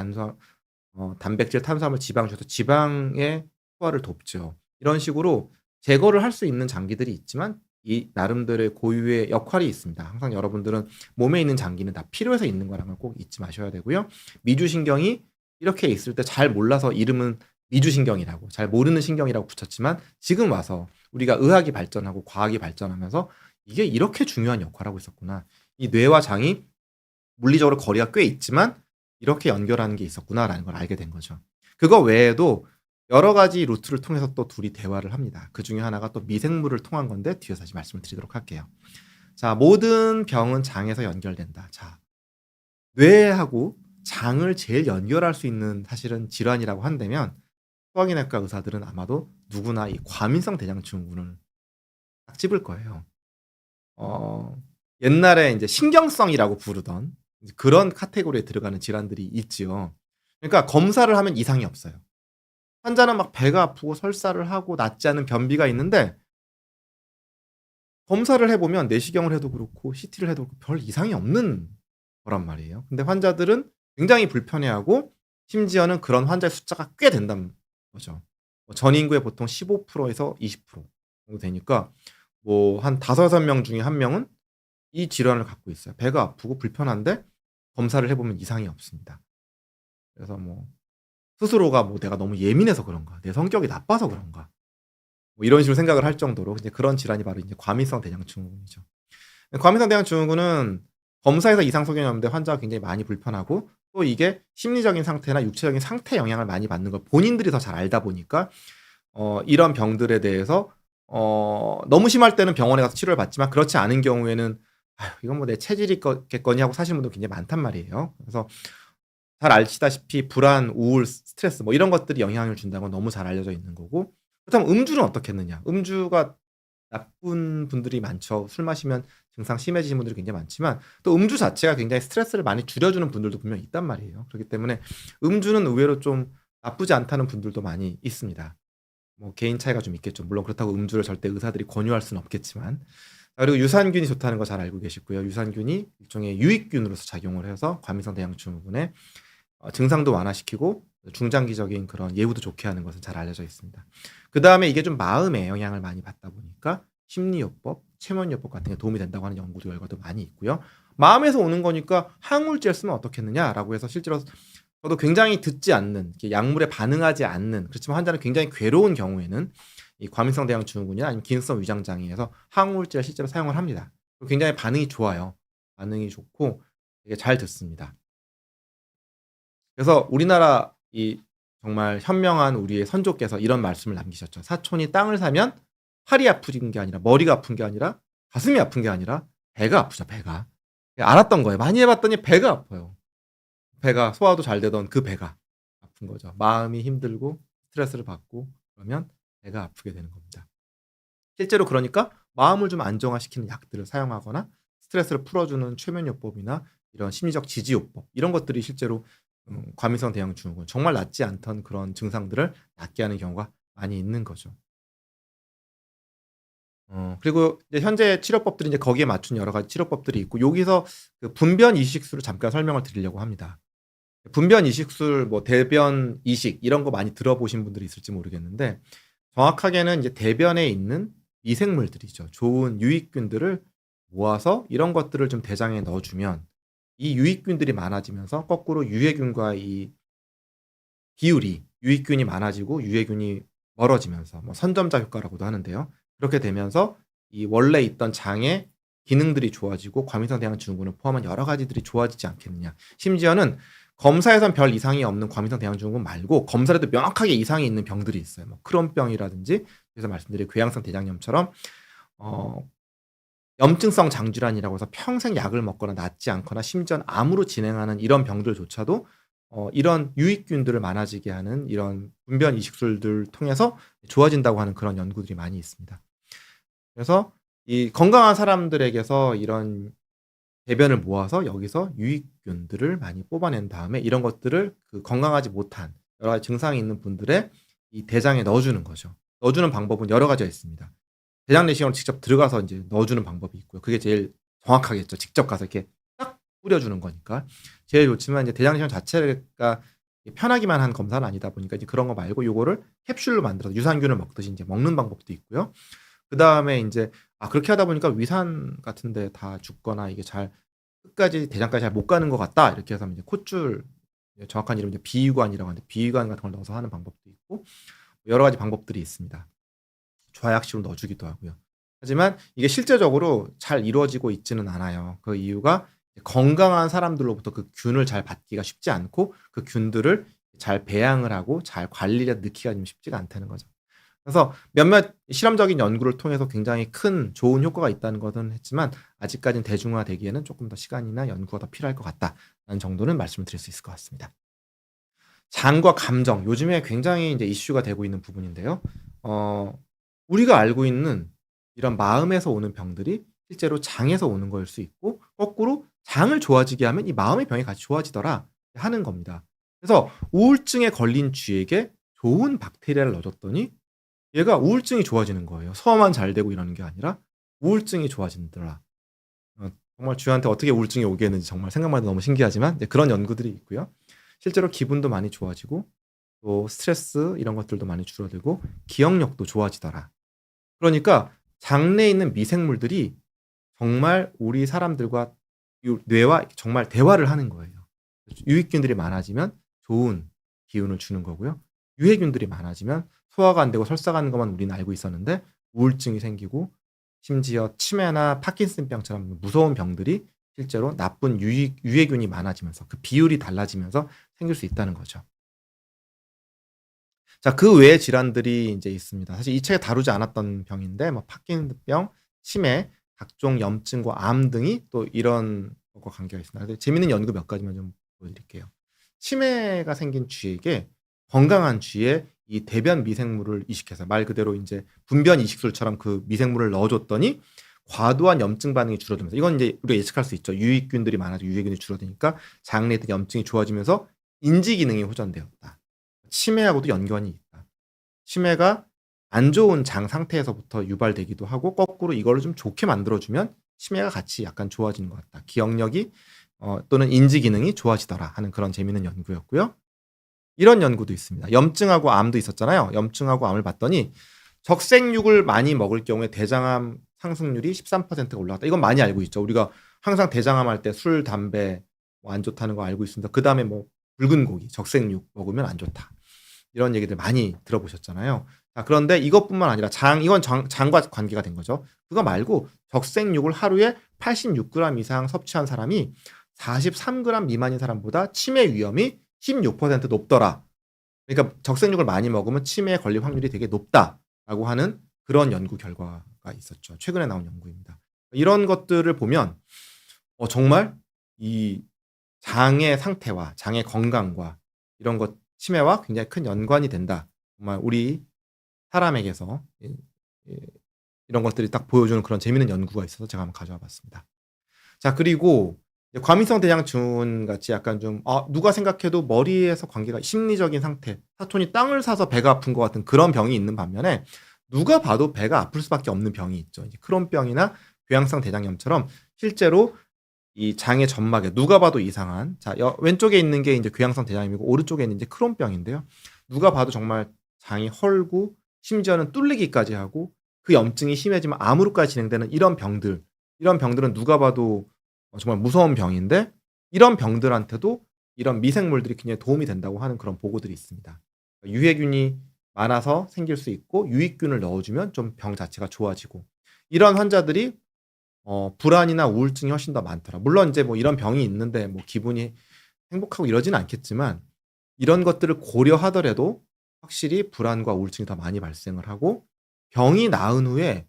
단백질, 탄수화물, 지방 중에서 지방의 소화를 돕죠. 이런 식으로 제거를 할 수 있는 장기들이 있지만 이 나름대로의 고유의 역할이 있습니다. 항상 여러분들은 몸에 있는 장기는 다 필요해서 있는 거라는 걸 꼭 잊지 마셔야 되고요. 미주신경이 이렇게 있을 때 잘 몰라서 이름은 미주신경이라고 잘 모르는 신경이라고 붙였지만 지금 와서 우리가 의학이 발전하고 과학이 발전하면서 이게 이렇게 중요한 역할을 하고 있었구나. 이 뇌와 장이 물리적으로 거리가 꽤 있지만 이렇게 연결하는 게 있었구나라는 걸 알게 된 거죠. 그거 외에도 여러 가지 루트를 통해서 또 둘이 대화를 합니다. 그중에 하나가 또 미생물을 통한 건데 뒤에서 다시 말씀을 드리도록 할게요. 자, 모든 병은 장에서 연결된다. 자, 뇌하고 장을 제일 연결할 수 있는 사실은 질환이라고 한다면 소화기내과 의사들은 아마도 누구나 이 과민성 대장증후군을 딱 집을 거예요. 어 옛날에 인제 신경성이라고 부르던 이제 그런 카테고리에 들어가는 질환들이 있지요. 그러니까 검사를 하면 이상이 없어요. 환자는 막 배가 아프고 설사를 하고 낫지 않은 변비가 있는데 검사를 해 보면 내시경을 해도 그렇고 CT를 해도 그렇고 별 이상이 없는 거란 말이에요. 근데 환자들은 굉장히 불편해하고 심지어는 그런 환자의 숫자가 꽤 된다는 거죠. 뭐 전 인구의 보통 15% 에서 20% 정도 되니까 뭐 한 5-6명 중에 1 명은 이 질환을 갖고 있어요. 배가 아프고 불편한데 검사를 해 보면 이상이 없습니다. 그래서 뭐 스스로가 뭐 '내가 너무 예민해서 그런가? 내 성격이 나빠서 그런가?' 뭐 이런 식으로 생각을 할 정도로 이제 그런 질환이 바로 이제 과민성 대장 증후군이죠. 과민성 대장 증후군은 검사에서 이상 소견이 없는데 환자가 굉장히 많이 불편하고 또 이게 심리적인 상태나 육체적인 상태에 영향을 많이 받는 걸 본인들이 더 잘 알다 보니까 이런 병들에 대해서 너무 심할 때는 병원에 가서 치료를 받지만 그렇지 않은 경우에는 '아휴 이건 뭐 내 체질이 겠거니.' 하고 사시는 분도 굉장히 많단 말이에요. 그래서 잘 아시다시피 불안, 우울, 스트레스 뭐 이런 것들이 영향을 준다는 건 너무 잘 알려져 있는 거고 그렇다면 음주는 어떻겠느냐. 음주가 나쁜 분들이 많죠. 술 마시면 증상 심해지신 분들이 굉장히 많지만 또 음주 자체가 굉장히 스트레스를 많이 줄여주는 분들도 분명히 있단 말이에요. 그렇기 때문에 음주는 의외로 좀 나쁘지 않다는 분들도 많이 있습니다. 뭐 개인 차이가 좀 있겠죠. 물론 그렇다고 음주를 절대 의사들이 권유할 수는 없겠지만. 그리고 유산균이 좋다는 거 잘 알고 계시고요. 유산균이 일종의 유익균으로서 작용을 해서 과민성 대장 증후군의 증상도 완화시키고 중장기적인 그런 예후도 좋게 하는 것은 잘 알려져 있습니다. 그다음에 이게 좀 마음에 영향을 많이 받다 보니까 심리요법, 최면요법 같은 게 도움이 된다고 하는 연구 결과도 많이 있고요. 마음에서 오는 거니까 항우울제를 쓰면 어떻겠느냐라고 해서 실제로 저도 굉장히 듣지 않는 이렇게 약물에 반응하지 않는 그렇지만 환자는 굉장히 괴로운 경우에는 이 과민성 대장 증후군이나 아니면 기능성 위장 장애에서 항우울제를 실제로 사용을 합니다. 굉장히 반응이 좋아요. 반응이 좋고 되게 잘 듣습니다. 그래서 우리나라 이 정말 현명한 우리의 선조께서 이런 말씀을 남기셨죠. "사촌이 땅을 사면 팔이 아픈 게 아니라 머리가 아픈 게 아니라 가슴이 아픈 게 아니라 배가 아프죠, 배가." 예 알았던 거예요. 많이 해 봤더니 배가 아파요. 배가 소화도 잘 되던 그 배가 아픈 거죠. 마음이 힘들고 스트레스를 받고 그러면 배가 아프게 되는 겁니다. 실제로 그러니까 마음을 좀 안정화시키는 약들을 사용하거나 스트레스를 풀어주는 최면요법이나 이런 심리적 지지요법 이런 것들이 실제로 과민성 대장 증후군 정말 낫지 않던 그런 증상들을 낫게 하는 경우가 많이 있는 거죠. 그리고 이제 현재 치료법들이 이제 거기에 맞춘 여러 가지 치료법들이 있고 여기서 그 분변 이식술을 잠깐 설명을 드리려고 합니다. 분변 이식술 뭐 대변 이식 이런 거 많이 들어보신 분들이 있을지 모르겠는데 정확하게는 이제 대변에 있는 미생물들이죠. 좋은 유익균들을 모아서 이런 것들을 좀 대장에 넣어 주면 이 유익균들이 많아지면서 거꾸로 유해균과 이 비율이 유익균이 많아지고 유해균이 멀어지면서 뭐 선점자 효과라고도 하는데요. 그렇게 되면서 이 원래 있던 장의 기능들이 좋아지고 과민성 대장 증후군을 포함한 여러 가지들이 좋아지지 않겠느냐. 심지어는 검사에선 별 이상이 없는 과민성 대장 증후군 말고 검사를 해도 명확하게 이상이 있는 병들이 있어요. 뭐 크론병이라든지 그래서 말씀드린 궤양성 대장염처럼 어 염증성 장질환이라고 해서 평생 약을 먹거나 낫지 않거나 심지어는 암으로 진행하는 이런 병들조차도 이런 유익균들을 많아지게 하는 이런 분변 이식술들 통해서 좋아진다고 하는 그런 연구들이 많이 있습니다. 그래서 이 건강한 사람들에게서 이런 대변을 모아서 여기서 유익균들을 많이 뽑아낸 다음에 이런 것들을 그 건강하지 못한 여러 가지 증상이 있는 분들의 이 대장에 넣어 주는 거죠. 넣어 주는 방법은 여러 가지가 있습니다. 대장 내시경으로 직접 들어가서 인제 넣어 주는 방법이 있고요. 그게 제일 정확하겠죠. 직접 가서 이렇게 딱 뿌려 주는 거니까. 제일 좋지만 이제 대장 내시경 자체가 편하기만 한 검사는 아니다 보니까 이제 그런 거 말고 요거를 캡슐로 만들어서 유산균을 먹듯이 인제 먹는 방법도 있고요. 그다음에 인제 그렇게 하다 보니까 위산 같은 데 다 죽거나 이게 잘 끝까지 대장까지 잘 못 가는 것 같다. 이렇게 해서 이제 콧줄 정확한 이름은 이제 비위관이라고 하는데 비위관 같은 걸 넣어서 하는 방법도 있고 여러 가지 방법들이 있습니다. 좌약식으로 넣어 주기도 하고요. 하지만 이게 실제적으로 잘 이루어지고 있지는 않아요. 그 이유가 건강한 사람들로부터 그 균을 잘 받기가 쉽지 않고 그 균들을 잘 배양을 하고 잘 관리를 넣기가 좀 쉽지가 않다는 거죠. 그래서 몇몇 실험적인 연구를 통해서 굉장히 큰 좋은 효과가 있다는 것은 했지만 아직까지는 대중화되기에는 조금 더 시간이나 연구가 더 필요할 것 같다라는 정도는 말씀을 드릴 수 있을 것 같습니다. 장과 감정 요즘에 굉장히 이제 이슈가 되고 있는 부분인데요. 어 우리가 알고 있는 이런 마음에서 오는 병들이 실제로 장에서 오는 거일 수 있고 거꾸로 장을 좋아지게 하면 이 마음의 병이 같이 좋아지더라 하는 겁니다. 그래서 우울증에 걸린 쥐에게 좋은 박테리아를 넣어줬더니 얘가 우울증이 좋아지는 거예요. 소화만 잘 되고 이러는 게 아니라 우울증이 좋아진더라. 정말 쥐한테 어떻게 우울증이 오게 했는지 정말 생각만 해도 너무 신기하지만 이제 그런 연구들이 있고요. 실제로 기분도 많이 좋아지고 또 스트레스 이런 것들도 많이 줄어들고 기억력도 좋아지더라. 그러니까 장내에 있는 미생물들이 정말 우리 사람들과 뇌와 정말 대화를 하는 거예요. 유익균들이 많아지면 좋은 기운을 주는 거고요. 유해균들이 많아지면 소화가 안 되고 설사가 하는 것만 우리는 알고 있었는데 우울증이 생기고 심지어 치매나 파킨슨병처럼 무서운 병들이 실제로 나쁜 유해균이 많아지면서 그 비율이 달라지면서 생길 수 있다는 거죠. 자, 그 외의 질환들이 이제 있습니다. 사실 이 책에 다루지 않았던 병인데 뭐 파킨슨병, 치매, 각종 염증과 암 등이 또 이런 것과 관계가 있습니다. 근데 재밌는 연구 몇 가지만 좀 보여드릴게요. 치매가 생긴 쥐에게 건강한 쥐에 이 대변 미생물을 이식해서 말 그대로 이제 분변 이식술처럼 그 미생물을 넣어줬더니 과도한 염증 반응이 줄어들면서 이건 이제 우리가 예측할 수 있죠. 유익균들이 많아지고 유해균이 줄어드니까 장내에 있던 염증이 좋아지면서 인지 기능이 호전되었다. 치매하고도 연관이 있다. 치매가 안 좋은 장 상태에서부터 유발되기도 하고 거꾸로 이거를 좀 좋게 만들어주면 치매가 같이 약간 좋아지는 것 같다. 기억력이 또는 인지 기능이 좋아지더라 하는 그런 재미있는 연구였고요. 이런 연구도 있습니다. 염증하고 암도 있었잖아요. 염증하고 암을 봤더니 적색육을 많이 먹을 경우에 대장암 상승률이 13%가 올라갔다. 이건 많이 알고 있죠. 우리가 항상 대장암 할 때 술, 담배 뭐 안 좋다는 거 알고 있습니다. 그 다음에 뭐 붉은 고기, 적색육 먹으면 안 좋다. 이런 얘기들 많이 들어보셨잖아요. 자, 그런데 이것뿐만 아니라 이건 장과 관계가 된 거죠. 그거 말고 적색육을 하루에 86g 이상 섭취한 사람이 43g 미만인 사람보다 치매 위험이 16% 높더라. 그러니까 적색육을 많이 먹으면 치매에 걸릴 확률이 되게 높다라고 하는 그런 연구 결과가 있었죠. 최근에 나온 연구입니다. 이런 것들을 보면 정말 이 장의 상태와 장의 건강과 이런 것 치매와 굉장히 큰 연관이 된다. 정말 우리 사람에게서 이런 것들이 딱 보여주는 그런 재미있는 연구가 있어서 제가 한번 가져와 봤습니다. 자, 그리고 과민성 대장증후군 같이 약간 좀 누가 생각해도 머리에서 관계가 심리적인 상태, 사촌이 땅을 사서 배가 아픈 것 같은 그런 병이 있는 반면에 누가 봐도 배가 아플 수밖에 없는 병이 있죠. 이제 크론병이나 궤양성 대장염처럼 실제로 이 장의 점막에 누가 봐도 이상한 왼쪽에 있는 게 이제 궤양성 대장염이고 오른쪽에 있는 이제 크론병인데요. 누가 봐도 정말 장이 헐고 심지어는 뚫리기까지 하고 그 염증이 심해지면 암으로까지 진행되는 이런 병들은 누가 봐도 정말 무서운 병인데 이런 병들한테도 이런 미생물들이 굉장히 도움이 된다고 하는 그런 보고들이 있습니다. 유해균이 많아서 생길 수 있고 유익균을 넣어주면 좀 병 자체가 좋아지고 이런 환자들이 불안이나 우울증이 훨씬 더 많더라. 물론 이제 뭐 이런 병이 있는데 뭐 기분이 행복하고 이러지는 않겠지만 이런 것들을 고려하더라도 확실히 불안과 우울증이 더 많이 발생을 하고 병이 나은 후에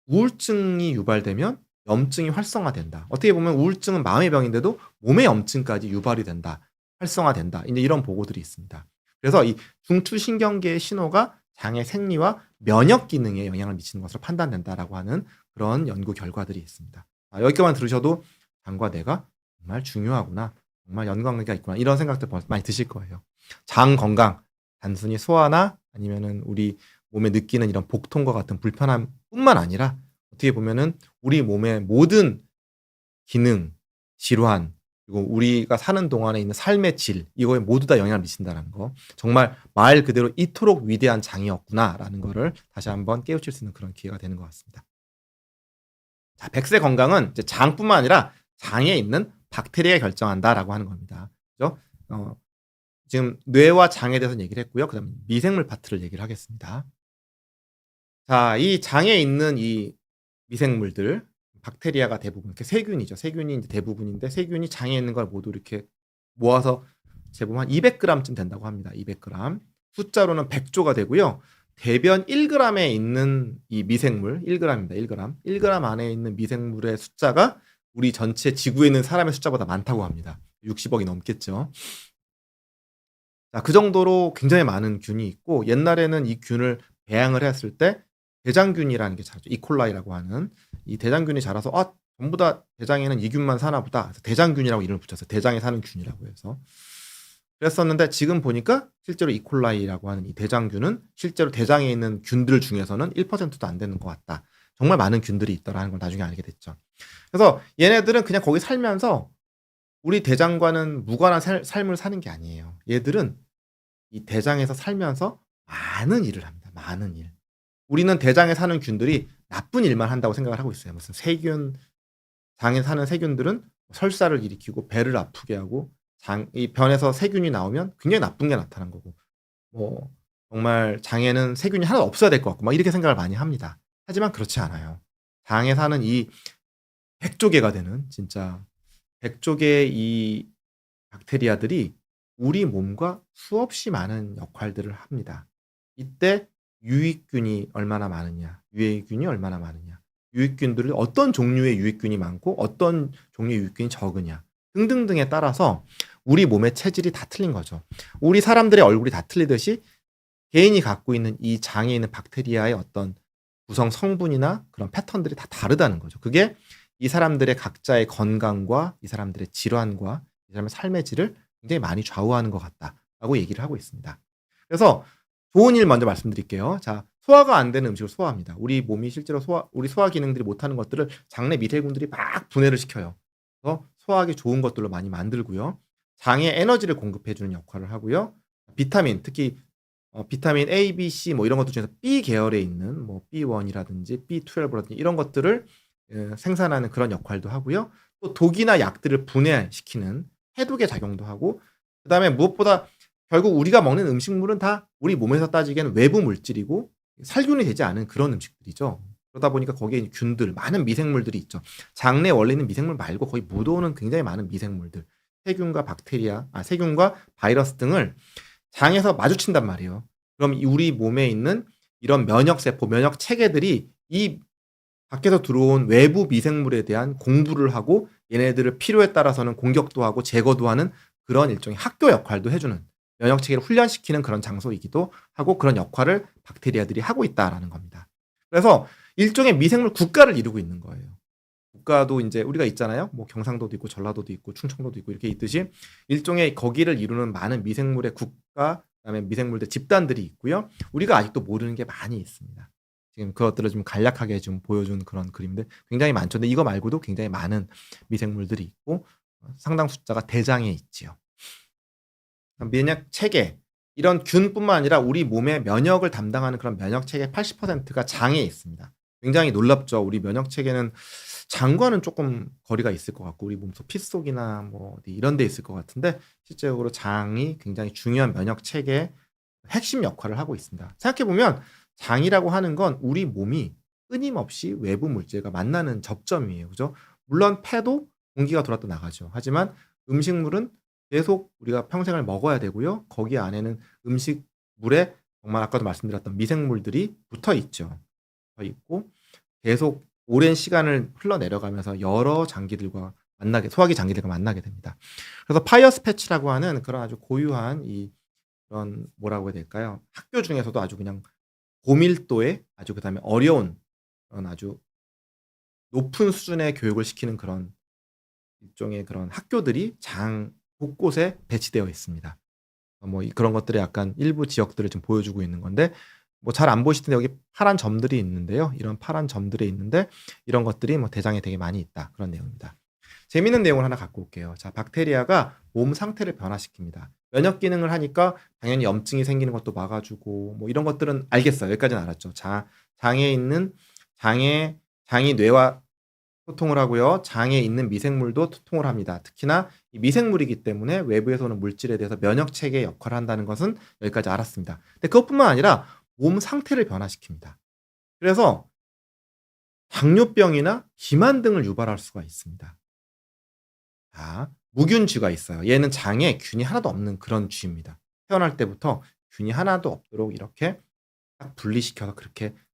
우울증이 유발되면 염증이 활성화된다. 어떻게 보면 우울증은 마음의 병인데도 몸의 염증까지 유발이 된다. 활성화된다. 이제 이런 보고들이 있습니다. 그래서 이 중추신경계의 신호가 장의 생리와 면역 기능에 영향을 미치는 것으로 판단된다라고 하는 그런 연구 결과들이 있습니다. 여기까지만 들으셔도 장과 뇌가 정말 중요하구나. 정말 연관관계가 있구나. 이런 생각들 많이 드실 거예요. 장 건강, 단순히 소화나 아니면은 우리 몸에 느끼는 이런 복통과 같은 불편함뿐만 아니라 어떻게 보면은 우리 몸의 모든 기능, 질환, 그리고 우리가 사는 동안에 있는 삶의 질, 이거에 모두 다 영향을 미친다는 거. 정말 말 그대로 이토록 위대한 장이었구나라는 거를 다시 한번 깨우칠 수 있는 그런 기회가 되는 것 같습니다. 자, 100세 건강은 이제 장뿐만 아니라 장에 있는 박테리아가 결정한다라고 하는 겁니다. 그죠? 지금 뇌와 장에 대해서 얘기를 했고요. 그다음에 미생물 파트를 얘기를 하겠습니다. 자, 이 장에 있는 이 미생물들, 박테리아가 대부분 이렇게 세균이죠. 세균이 이제 대부분인데 세균이 장에 있는 걸 모두 이렇게 모아서 재보면 한 200g쯤 된다고 합니다. 200g. 숫자로는 100조가 되고요. 대변 1g에 있는 이 미생물 1g입니다. 1g. 1g 안에 있는 미생물의 숫자가 우리 전체 지구에 있는 사람의 숫자보다 많다고 합니다. 60억이 넘겠죠. 자, 그 정도로 굉장히 많은 균이 있고 옛날에는 이 균을 배양을 했을 때 대장균이라는 게 자라죠. 이콜라이라고 하는 이 대장균이 자라서 전부 다 대장에는 이 균만 사나 보다. 그래서 대장균이라고 이름을 붙였어요. 대장에 사는 균이라고 해서. 그랬었는데 지금 보니까 실제로 이콜라이라고 하는 이 대장균은 실제로 대장에 있는 균들 중에서는 1%도 안 되는 것 같다. 정말 많은 균들이 있더라는 걸 나중에 알게 됐죠. 그래서 얘네들은 그냥 거기 살면서 우리 대장과는 무관한 삶을 사는 게 아니에요. 얘들은 이 대장에서 살면서 많은 일을 합니다. 많은 일. 우리는 대장에 사는 균들이 나쁜 일만 한다고 생각을 하고 있어요. 무슨 세균, 장에 사는 세균들은 설사를 일으키고 배를 아프게 하고 이 변에서 세균이 나오면 굉장히 나쁜 게 나타난 거고 뭐 정말 장에는 세균이 하나도 없어야 될 것 같고 막 이렇게 생각을 많이 합니다. 하지만 그렇지 않아요. 장에 사는 이 100조개가 되는 진짜 100조개의 이 박테리아들이 우리 몸과 수없이 많은 역할들을 합니다. 이때 유익균이 얼마나 많으냐, 유해균이 얼마나 많으냐, 유익균들을 어떤 종류의 유익균이 많고 어떤 종류의 유익균이 적으냐 등등등에 따라서 우리 몸의 체질이 다 틀린 거죠. 우리 사람들의 얼굴이 다 틀리듯이 개인이 갖고 있는 이 장에 있는 박테리아의 어떤 구성 성분이나 그런 패턴들이 다 다르다는 거죠. 그게 이 사람들의 각자의 건강과 이 사람들의 질환과 이 사람의 삶의 질을 굉장히 많이 좌우하는 것 같다라고 얘기를 하고 있습니다. 그래서 좋은 일 먼저 말씀드릴게요. 자, 소화가 안 되는 음식을 소화합니다. 우리 몸이 실제로 우리 소화 기능들이 못하는 것들을 장내 미세균들이 막 분해를 시켜요. 그래서 소화하기 좋은 것들로 많이 만들고요. 장에 에너지를 공급해주는 역할을 하고요. 비타민, 특히 비타민 A, B, C 뭐 이런 것들 중에서 B 계열에 있는 뭐 B1이라든지 B12라든지 이런 것들을 생산하는 그런 역할도 하고요. 또 독이나 약들을 분해시키는 해독의 작용도 하고 그다음에 무엇보다 결국 우리가 먹는 음식물은 다 우리 몸에서 따지기에는 외부 물질이고 살균이 되지 않은 그런 음식들이죠. 그러다 보니까 거기에 균들, 많은 미생물들이 있죠. 장내 원래 있는 미생물 말고 거의 묻어오는 굉장히 많은 미생물들, 세균과 박테리아, 세균과 바이러스 등을 장에서 마주친단 말이에요. 그럼 우리 몸에 있는 이런 면역세포, 면역 체계들이 이 밖에서 들어온 외부 미생물에 대한 공부를 하고 얘네들을 필요에 따라서는 공격도 하고 제거도 하는 그런 일종의 학교 역할도 해주는 면역 체계를 훈련시키는 그런 장소이기도 하고 그런 역할을 박테리아들이 하고 있다라는 겁니다. 그래서 일종의 미생물 국가를 이루고 있는 거예요. 국가도 이제 우리가 있잖아요. 뭐 경상도도 있고 전라도도 있고 충청도도 있고 이렇게 있듯이 일종의 거기를 이루는 많은 미생물의 국가, 그다음에 미생물들 집단들이 있고요. 우리가 아직도 모르는 게 많이 있습니다. 지금 그것들을 좀 간략하게 좀 보여준 그런 그림들 굉장히 많죠. 근데 이거 말고도 굉장히 많은 미생물들이 있고 상당 숫자가 대장에 있지요. 면역 체계 이런 균뿐만 아니라 우리 몸의 면역을 담당하는 그런 면역 체계 80%가 장에 있습니다. 굉장히 놀랍죠. 우리 면역 체계는 장과는 조금 거리가 있을 것 같고 우리 몸속 피 속이나 뭐 어디 이런 데 있을 것 같은데 실제적으로 장이 굉장히 중요한 면역 체계의 핵심 역할을 하고 있습니다. 생각해 보면 장이라고 하는 건 우리 몸이 끊임없이 외부 물질과 만나는 접점이에요. 그죠? 물론 폐도 공기가 들어왔다 나가죠. 하지만 음식물은 계속 우리가 평생을 먹어야 되고요. 거기 안에는 음식물에 정말 아까도 말씀드렸던 미생물들이 붙어 있죠. 붙어 있고 계속 오랜 시간을 흘러내려가면서 여러 장기들과 소화기 장기들과 만나게 됩니다. 그래서 파이어스 패치라고 하는 그런 아주 고유한 그런 뭐라고 해야 될까요? 학교 중에서도 아주 그냥 고밀도의 아주 그다음에 어려운 그런 아주 높은 수준의 교육을 시키는 그런 일종의 그런 학교들이 장 곳곳에 배치되어 있습니다. 뭐 그런 것들의 약간 일부 지역들을 좀 보여주고 있는 건데 뭐 잘 안 보이실 텐데 여기 파란 점들이 있는데요. 이런 파란 점들이 있는데 이런 것들이 뭐 대장에 되게 많이 있다. 그런 내용입니다. 재미있는 내용을 하나 갖고 올게요. 자, 박테리아가 몸 상태를 변화시킵니다. 면역 기능을 하니까 당연히 염증이 생기는 것도 막아주고 뭐 이런 것들은 알겠어요. 여기까지는 알았죠. 장에 있는 장이 뇌와 소통을 하고요. 장에 있는 미생물도 소통을 합니다. 특히나 이 미생물이기 때문에 외부에서 오는 물질에 대해서 면역 체계의 역할을 한다는 것은 여기까지 알았습니다. 근데 그것뿐만 아니라 몸 상태를 변화시킵니다. 그래서 당뇨병이나 비만 등을 유발할 수가 있습니다. 자, 무균쥐가 있어요. 얘는 장에 균이 하나도 없는 그런 쥐입니다. 태어날 때부터 균이 하나도 없도록 이렇게 딱 분리시켜서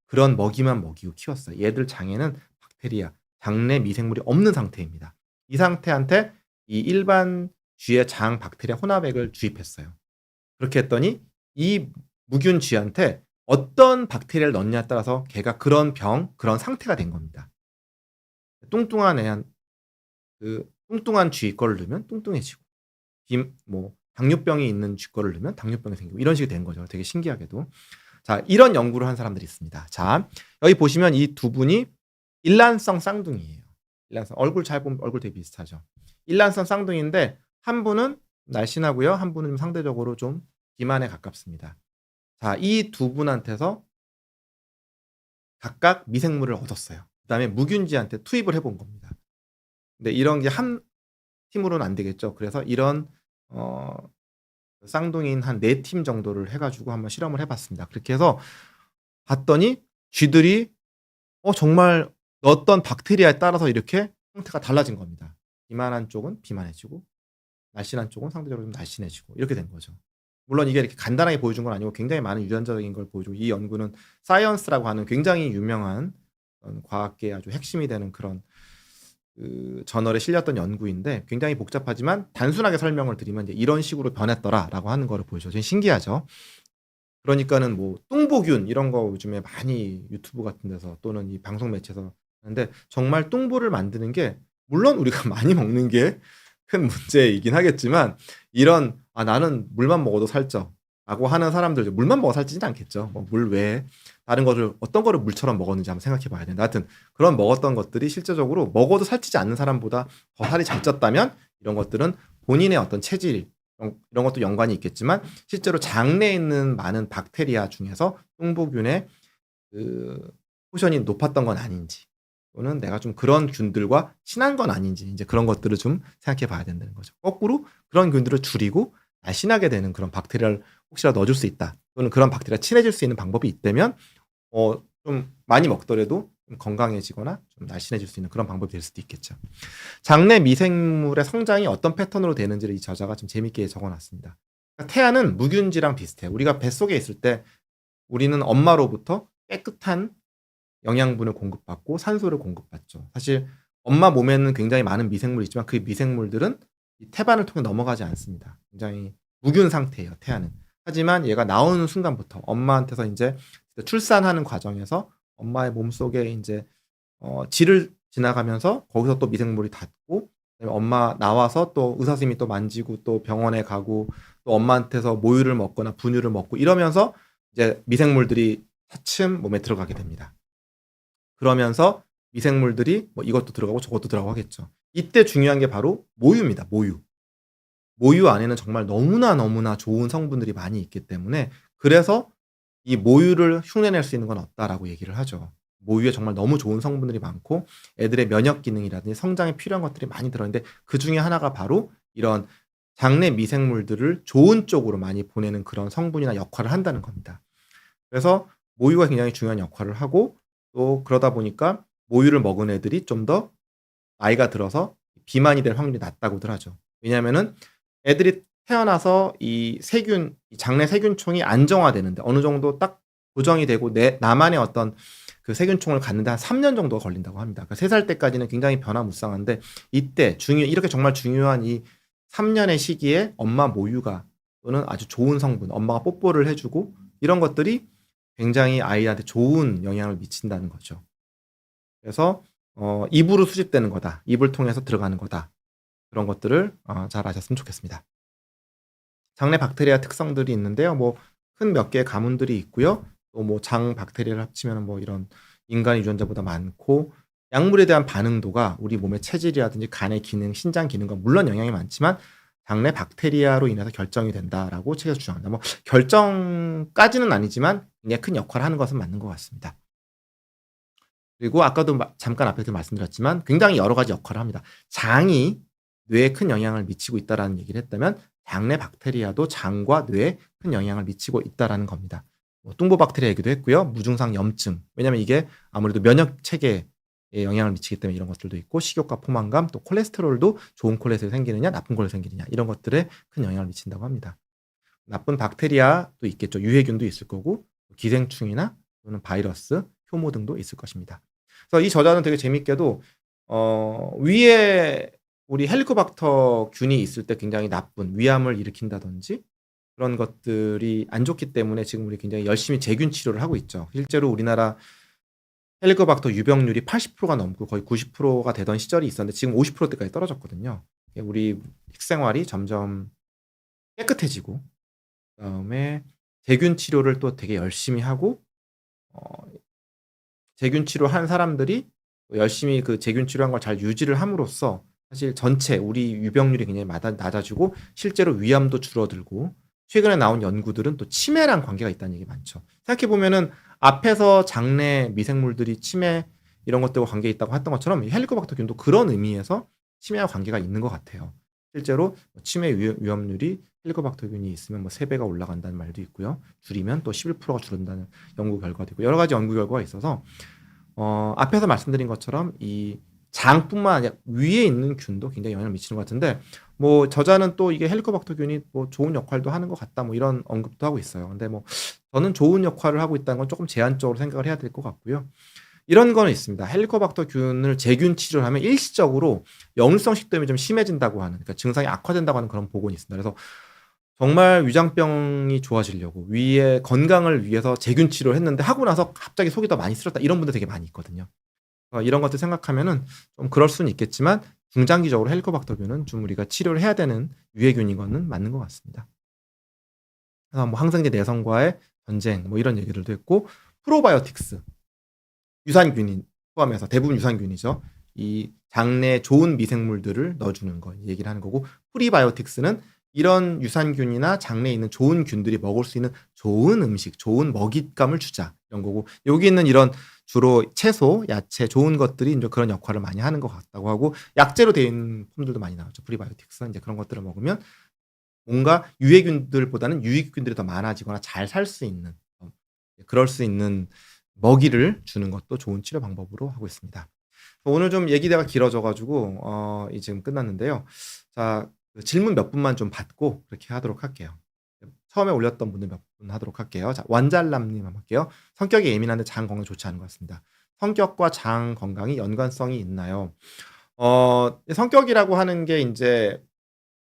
그런 먹이만 먹이고 키웠어요. 얘들 장에는 박테리아, 장내 미생물이 없는 상태입니다. 이 상태한테 이 일반 쥐의 장 박테리아 혼합액을 주입했어요. 그렇게 했더니 이 무균 쥐한테 어떤 박테리아를 넣느냐에 따라서 걔가 그런 상태가 된 겁니다. 뚱뚱한 애한 뚱뚱한 쥐 거를 넣으면 뚱뚱해지고 당뇨병이 있는 쥐 거를 넣으면 당뇨병이 생기고 이런 식이 된 거죠. 되게 신기하게도. 자, 이런 연구를 한 사람들이 있습니다. 자, 여기 보시면 이 두 분이 일란성 쌍둥이에요. 일란성. 얼굴 잘 보면 얼굴 되게 비슷하죠. 일란성 쌍둥이인데 한 분은 날씬하고요. 한 분은 상대적으로 좀 비만에 가깝습니다. 자, 이 두 분한테서 각각 미생물을 얻었어요. 그다음에 무균지한테 투입을 해본 겁니다. 근데 이런 게 한 팀으로는 안 되겠죠. 그래서 이런 어 쌍둥이인 한 4팀 정도를 해 가지고 한번 실험을 해 봤습니다. 그렇게 해서 봤더니 쥐들이 정말 넣었던 박테리아에 따라서 이렇게 형태가 달라진 겁니다. 비만한 쪽은 비만해지고 날씬한 쪽은 상대적으로 좀 날씬해지고 이렇게 된 거죠. 물론 이게 이렇게 간단하게 보여준 건 아니고 굉장히 많은 유전자적인 걸 보여주고 이 연구는 사이언스라고 하는 굉장히 유명한 과학계의 아주 핵심이 되는 그런 저널에 실렸던 연구인데 굉장히 복잡하지만 단순하게 설명을 드리면 이제 이런 식으로 변했더라라고 하는 거를 보여줘요. 되게 신기하죠. 그러니까는 뭐 뚱보균 이런 거 요즘에 많이 유튜브 같은 데서 또는 이 방송 매체에서 하는데 정말 뚱보를 만드는 게 물론 우리가 많이 먹는 게 큰 문제이긴 하겠지만 이런 '아 나는 물만 먹어도 살쪄.'라고 하는 사람들 물만 먹어 살찌진 않겠죠. 뭐 물 외에 다른 거를 어떤 거를 물처럼 먹었는지 한번 생각해 봐야 되는데 하여튼 그런 먹었던 것들이 실제적으로 먹어도 살찌지 않는 사람보다 더 살이 잘 쪘다면 이런 것들은 본인의 어떤 체질 이런 것도 연관이 있겠지만 실제로 장내에 있는 많은 박테리아 중에서 뚱보균의 포션이 높았던 건 아닌지 또는 내가 좀 그런 균들과 친한 건 아닌지 이제 그런 것들을 좀 생각해 봐야 된다는 거죠. 거꾸로 그런 균들을 줄이고 날씬하게 되는 그런 박테리아를 혹시라도 넣어줄 수 있다. 또는 그런 박테리아 친해질 수 있는 방법이 있다면 좀 많이 먹더라도 좀 건강해지거나 좀 날씬해질 수 있는 그런 방법이 될 수도 있겠죠. 장내 미생물의 성장이 어떤 패턴으로 되는지를 이 저자가 좀 재밌게 적어놨습니다. 그러니까 태아는 무균지랑 비슷해요. 우리가 뱃속에 있을 때 우리는 엄마로부터 깨끗한 영양분을 공급받고 산소를 공급받죠. 사실 엄마 몸에는 굉장히 많은 미생물이 있지만 그 미생물들은 이 태반을 통해 넘어가지 않습니다. 굉장히 무균 상태예요, 태아는. 하지만 얘가 나오는 순간부터 엄마한테서 이제 출산하는 과정에서 엄마의 몸속에 이제 질을 지나가면서 거기서 또 미생물이 닿고 그다음에 엄마 나와서 또 의사 선생님이 또 만지고 또 병원에 가고 또 엄마한테서 모유를 먹거나 분유를 먹고 이러면서 이제 미생물들이 차츰 몸에 들어가게 됩니다. 그러면서 미생물들이 뭐 이것도 들어가고 저것도 들어가고 하겠죠. 이때 중요한 게 바로 모유입니다. 모유. 모유 안에는 정말 너무나 좋은 성분들이 많이 있기 때문에 그래서 이 모유를 흉내낼 수 있는 건 없다라고 얘기를 하죠. 모유에 정말 너무 좋은 성분들이 많고 애들의 면역 기능이라든지 성장에 필요한 것들이 많이 들어있는데 그중에 하나가 바로 이런 장내 미생물들을 좋은 쪽으로 많이 보내는 그런 성분이나 역할을 한다는 겁니다. 그래서 모유가 굉장히 중요한 역할을 하고 또 그러다 보니까 모유를 먹은 애들이 좀 더 나이가 들어서 비만이 될 확률이 낮다고들 하죠. 왜냐하면은 애들이 태어나서 이 세균, 이 장내 세균총이 안정화되는데 어느 정도 딱 고정이 되고 나만의 어떤 그 세균총을 갖는데 한 3년 정도가 걸린다고 합니다. 그러니까 3살 때까지는 굉장히 변화무쌍한데 이때 이렇게 정말 중요한 이 3년의 시기에 엄마 모유가 또는 아주 좋은 성분, 엄마가 뽀뽀를 해주고 이런 것들이 굉장히 아이한테 좋은 영향을 미친다는 거죠. 그래서 입으로 수집되는 거다. 입을 통해서 들어가는 거다. 그런 것들을 잘 아셨으면 좋겠습니다. 장내 박테리아 특성들이 있는데요. 뭐 큰 몇 개의 가문들이 있고요. 또 뭐 장 박테리아를 합치면 뭐 이런 인간 유전자보다 많고 약물에 대한 반응도가 우리 몸의 체질이라든지 간의 기능, 신장 기능과 물론 영향이 많지만 장내 박테리아로 인해서 결정이 된다라고 책에서 주장합니다. 뭐 결정까지는 아니지만 굉장히 큰 역할을 하는 것은 맞는 것 같습니다. 그리고 아까도 잠깐 앞에서 말씀드렸지만 굉장히 여러 가지 역할을 합니다. 장이 뇌에 큰 영향을 미치고 있다라는 얘기를 했다면 장내 박테리아도 장과 뇌에 큰 영향을 미치고 있다라는 겁니다. 뭐 뚱보 박테리아 얘기도 했고요. 무증상 염증. 왜냐하면 이게 아무래도 면역 체계에 영향을 미치기 때문에 이런 것들도 있고 식욕과 포만감 또 콜레스테롤도 좋은 콜레스테롤이 생기느냐 나쁜 콜레스테롤이 생기느냐 이런 것들에 큰 영향을 미친다고 합니다. 나쁜 박테리아도 있겠죠. 유해균도 있을 거고 기생충이나 또는 바이러스, 효모 등도 있을 것입니다. 그래서 이 저자는 되게 재밌게도 위에 우리 헬리코박터 균이 있을 때 굉장히 나쁜 위암을 일으킨다든지 그런 것들이 안 좋기 때문에 지금 우리 굉장히 열심히 제균 치료를 하고 있죠. 실제로 우리나라 헬리코박터 유병률이 80%가 넘고 거의 90%가 되던 시절이 있었는데 지금 50%대까지 떨어졌거든요. 우리 식생활이 점점 깨끗해지고 그다음에 세균 치료를 또 되게 열심히 하고 어 세균 치료한 사람들이 열심히 그 세균 치료한 걸 잘 유지를 함으로써 사실 전체 우리 유병률이 굉장히 낮아지고 실제로 위암도 줄어들고 최근에 나온 연구들은 또 치매랑 관계가 있다는 얘기 많죠. 생각해 보면은 앞에서 장내 미생물들이 치매 이런 것들과 관계 있다고 했던 것처럼 헬리코박터균도 그런 의미에서 치매와 관계가 있는 것 같아요. 실제로 치매 위험률이 헬리코박터균이 있으면 뭐 3배가 올라간다는 말도 있고요. 줄이면 또 11%가 줄는다는 연구 결과도 있고 여러 가지 연구 결과가 있어서 앞에서 말씀드린 것처럼 이 장뿐만 아니라 위에 있는 균도 굉장히 영향을 미치는 것 같은데 뭐 저자는 또 이게 헬리코박터균이 뭐 좋은 역할도 하는 것 같다 뭐 이런 언급도 하고 있어요. 근데 뭐 저는 좋은 역할을 하고 있다는 건 조금 제한적으로 생각을 해야 될 것 같고요. 이런 거는 있습니다. 헬리코박터균을 제균 치료를 하면 일시적으로 역류성 식도염이 좀 심해진다고 하는 그러니까 증상이 악화된다고 하는 그런 보고는 있습니다. 그래서 정말 위장병이 좋아지려고 위의 건강을 위해서 제균 치료를 했는데 하고 나서 갑자기 속이 더 많이 쓰렸다 이런 분들 되게 많이 있거든요. 이런 것들 생각하면은 좀 그럴 수는 있겠지만 중장기적으로 헬리코박터균은 좀 우리가 치료를 해야 되는 유해균인 거는 맞는 것 같습니다. 그래서 뭐 항생제 내성과의 전쟁 뭐 이런 얘기들도 했고 프로바이오틱스 유산균이 포함해서 대부분 유산균이죠. 이 장내에 좋은 미생물들을 넣어주는 거 얘기를 하는 거고 프리바이오틱스는 이런 유산균이나 장내에 있는 좋은 균들이 먹을 수 있는 좋은 음식, 좋은 먹잇감을 주자 이런 거고 여기 있는 이런 주로 채소, 야채 좋은 것들이 이제 그런 역할을 많이 하는 것 같다고 하고 약재로 되어 있는 품들도 많이 나왔죠. 프리바이오틱스는 이제 그런 것들을 먹으면 뭔가 유해균들보다는 유익균들이 더 많아지거나 잘 살 수 있는 그럴 수 있는 먹이를 주는 것도 좋은 치료 방법으로 하고 있습니다. 오늘 좀 얘기대가 길어져 가지고 지금 끝났는데요. 자, 그 질문 몇 분만 좀 받고 그렇게 하도록 할게요. 처음에 올렸던 분들 몇 분 하도록 할게요. 자, 완잘남님 한번 할게요. 성격이 예민한데 장 건강 좋지 않은 것 같습니다. 성격과 장 건강이 연관성이 있나요? 성격이라고 하는 게 인제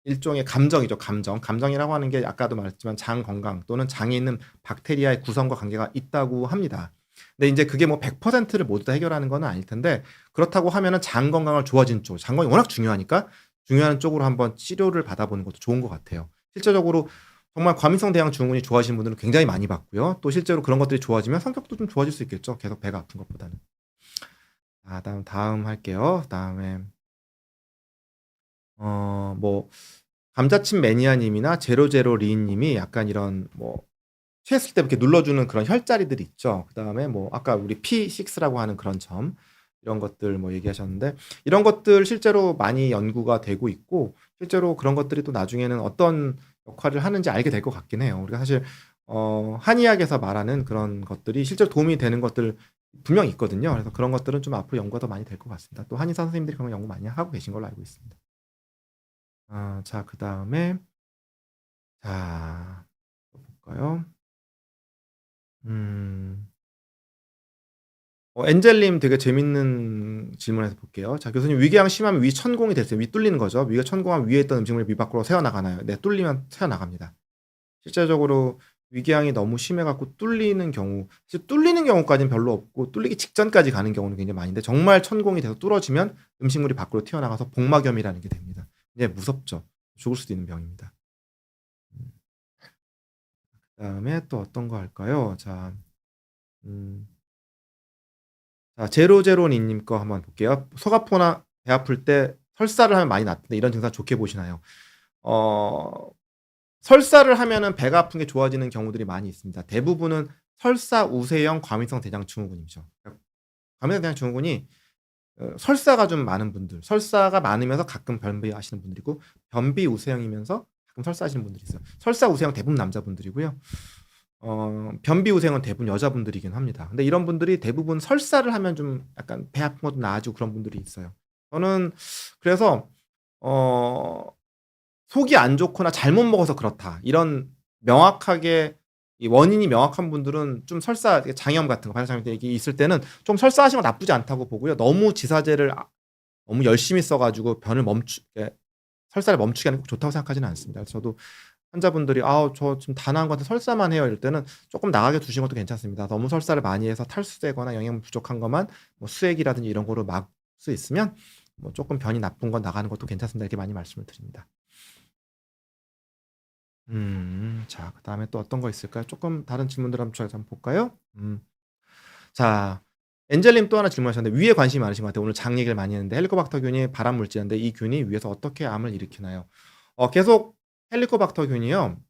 일종의 감정이죠, 감정. 감정이라고 하는 게 아까도 말했지만 장 건강 또는 장에 있는 박테리아의 구성과 관계가 있다고 합니다. 근데 인제 그게 뭐 100%를 모두 다 해결하는 건 아닐 텐데 그렇다고 하면은 장 건강을 좋아지는 쪽, 장 건강이 워낙 중요하니까 중요한 쪽으로 한번 치료를 받아보는 것도 좋은 것 같아요. 실제적으로 정말 과민성 대장 증후군이 좋아지는 분들은 굉장히 많이 봤고요. 또 실제로 그런 것들이 좋아지면 성격도 좀 좋아질 수 있겠죠, 계속 배가 아픈 것보다는. 아 다음 할게요. 그다음에 뭐 감자칩 매니아님이나 제로제로리님이 약간 이런 뭐 취했을 때 이렇게 눌러주는 그런 혈자리들이 있죠. 그다음에 뭐 아까 우리 P6라고 하는 그런 점 이런 것들 뭐 얘기하셨는데 이런 것들 실제로 많이 연구가 되고 있고 실제로 그런 것들이 또 나중에는 어떤 역할을 하는지 알게 될 것 같긴 해요. 우리가 사실 한의학에서 말하는 그런 것들이 실제로 도움이 되는 것들 분명히 있거든요. 그래서 그런 것들은 좀 앞으로 연구가 더 많이 될 것 같습니다. 또 한의사 선생님들이 그런 연구 많이 하고 계신 걸로 알고 있습니다. 자 그다음에 자 또 볼까요? 음. 엔젤님 되게 재밌는 질문해서 볼게요. 자, 교수님 위궤양 심하면 위 천공이 됐어요. 위 뚫리는 거죠. 위가 천공하면 위에 있던 음식물이 위 밖으로 새어나가나요? 네, 뚫리면 새어나갑니다. 실제적으로 위궤양이 너무 심해갖고 뚫리는 경우, 사실 뚫리는 경우까지는 별로 없고 뚫리기 직전까지 가는 경우는 굉장히 많은데 정말 천공이 돼서 뚫어지면 음식물이 밖으로 튀어나가서 복막염이라는 게 됩니다. 이제 무섭죠. 죽을 수도 있는 병입니다. 그다음에 또 어떤 거 할까요? 자, 자, 제로제로님 거 한번 볼게요. 속 아프거나 배 아플 때 설사를 하면 많이 낫던데 이런 증상 좋게 보시나요? 어, 설사를 하면은 배가 아픈 게 좋아지는 경우들이 많이 있습니다. 대부분은 설사 우세형 과민성 대장 증후군이죠. 그러니까 과민성 대장 증후군이 설사가 좀 많은 분들, 설사가 많으면서 가끔 변비하시는 분들이고 변비 우세형이면서 가끔 설사하시는 분들이 있어요. 설사 우세형 대부분 남자분들이고요. 변비 우생은 대부분 여자분들이긴 합니다. 근데 이런 분들이 대부분 설사를 하면 좀 약간 배 아픈 것도 나아지고 그런 분들이 있어요. 저는 그래서 어 속이 안 좋거나 잘못 먹어서 그렇다. 이런 명확하게 이 원인이 명확한 분들은 좀 설사 장염 같은 거 발사장염 이게 있을 때는 좀 설사하시는 건 나쁘지 않다고 보고요. 너무 지사제를 너무 열심히 써 가지고 변을 설사를 멈추게 하는 게 꼭 좋다고 생각하지는 않습니다. 그래서 저도 환자분들이 "아우 저 지금 다 나은 것 같은데 설사만 해요." 이럴 때는 쪼끔 나가게 두시는 것도 괜찮습니다. 너무 설사를 많이 해서 탈수되거나 영양 부족한 것만 뭐 수액이라든지 이런 거로 막을 수 있으면 뭐 "쪼끔 변이 나쁜 건 나가는 것도 괜찮습니다." 이렇게 많이 말씀을 드립니다. 자 그다음에 또 어떤 거 있을까요? 쪼끔 다른 질문들 한번 저희가 한번 볼까요? 자 엔젤님 또 하나 질문하셨는데 위에 관심이 많으신 것 같아요. 오늘 장 얘기를 많이 했는데 헬리코박터균이 발암 물질인데 이 균이 위에서 어떻게 암을 일으키나요? 계속 헬리코박터균이요.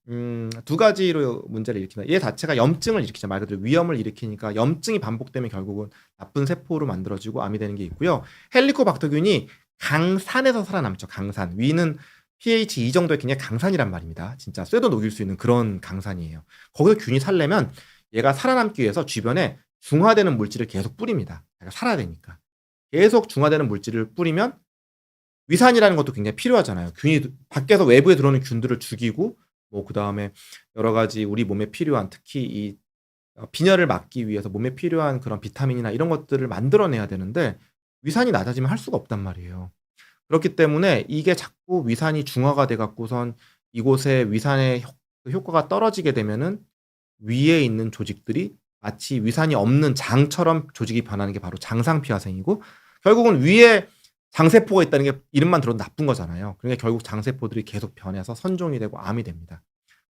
두 가지로 문제를 일으킨다. 얘 자체가 염증을 일으키죠. 말 그대로 위염을 일으키니까 염증이 반복되면 결국은 나쁜 세포로 만들어지고 암이 되는 게 있고요. 헬리코박터균이 강산에서 살아남죠, 강산. 위는 pH 2 정도의 굉장히 강산이란 말입니다. 진짜 쇠도 녹일 수 있는 그런 강산이에요. 거기서 균이 살려면 얘가 살아남기 위해서 주변에 중화되는 물질을 계속 뿌립니다. 얘가 살아야 되니까. 계속 중화되는 물질을 뿌리면 위산이라는 것도 굉장히 필요하잖아요. 균이 밖에서 외부에 들어오는 균들을 죽이고 뭐 그다음에 여러 가지 우리 몸에 필요한 특히 이 빈혈을 막기 위해서 몸에 필요한 그런 비타민이나 이런 것들을 만들어내야 되는데 위산이 낮아지면 할 수가 없단 말이에요. 그렇기 때문에 이게 자꾸 위산이 중화가 돼 갖고선 이곳에 위산의 효과가 떨어지게 되면은 위에 있는 조직들이 마치 위산이 없는 장처럼 조직이 변하는 게 바로 장상피화생이고 결국은 위에 장세포가 있다는 게 이름만 들어도 나쁜 거잖아요. 그러니까 결국 장세포들이 계속 변해서 선종이 되고 암이 됩니다.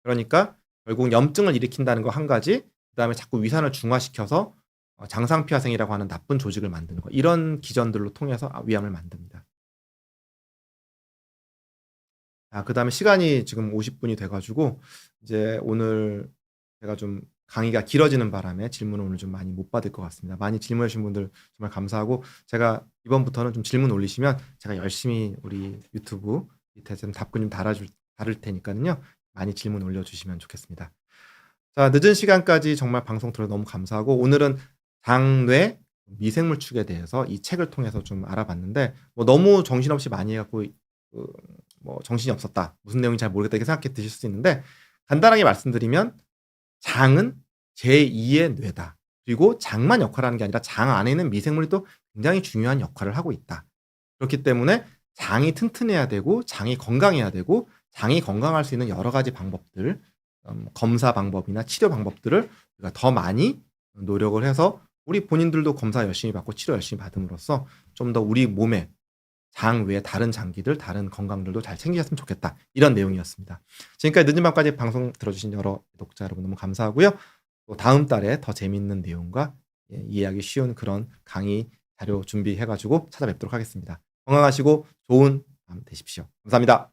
그러니까 결국 염증을 일으킨다는 거 한 가지, 그다음에 자꾸 위산을 중화시켜서 장상피화생이라고 하는 나쁜 조직을 만드는 거. 이런 기전들로 통해서 위암을 만듭니다. 그다음에 시간이 지금 50 분이 돼 가지고 이제 오늘 제가 좀 강의가 길어지는 바람에 질문을 오늘 좀 많이 못 받을 것 같습니다. 많이 질문해 주신 분들 정말 감사하고 제가 이번부터는 좀 질문 올리시면 제가 열심히 우리 유튜브 밑에 좀 답글 좀 달을 테니까는요. 많이 질문 올려주시면 좋겠습니다. 자 늦은 시간까지 정말 방송 들어 너무 감사하고 오늘은 장뇌 미생물 축에 대해서 이 책을 통해서 좀 알아봤는데 뭐 너무 정신없이 많이 해 갖고 그 뭐 '정신이 없었다. 무슨 내용인지 잘 모르겠다.' 이렇게 생각해 드실 수 있는데 간단하게 말씀드리면 장은 제2의 뇌다. 그리고 장만 역할을 하는 게 아니라 장 안에 있는 미생물이 또 굉장히 중요한 역할을 하고 있다. 그렇기 때문에 장이 튼튼해야 되고 장이 건강해야 되고 장이 건강할 수 있는 여러 가지 방법들 검사 방법이나 치료 방법들을 우리가 더 많이 노력을 해서 우리 본인들도 검사 열심히 받고 치료 열심히 받음으로써 좀 더 우리 몸에 장 외에 다른 장기들, 다른 건강들도 잘 챙기셨으면 좋겠다. 이런 내용이었습니다. 지금까지 늦은 밤까지 방송 들어주신 여러 독자 여러분 너무 감사하고요. 또 다음 달에 더 재밌는 내용과 이해하기 쉬운 그런 강의 자료 준비해 가지고 찾아뵙도록 하겠습니다. 건강하시고 좋은 밤 되십시오. 감사합니다.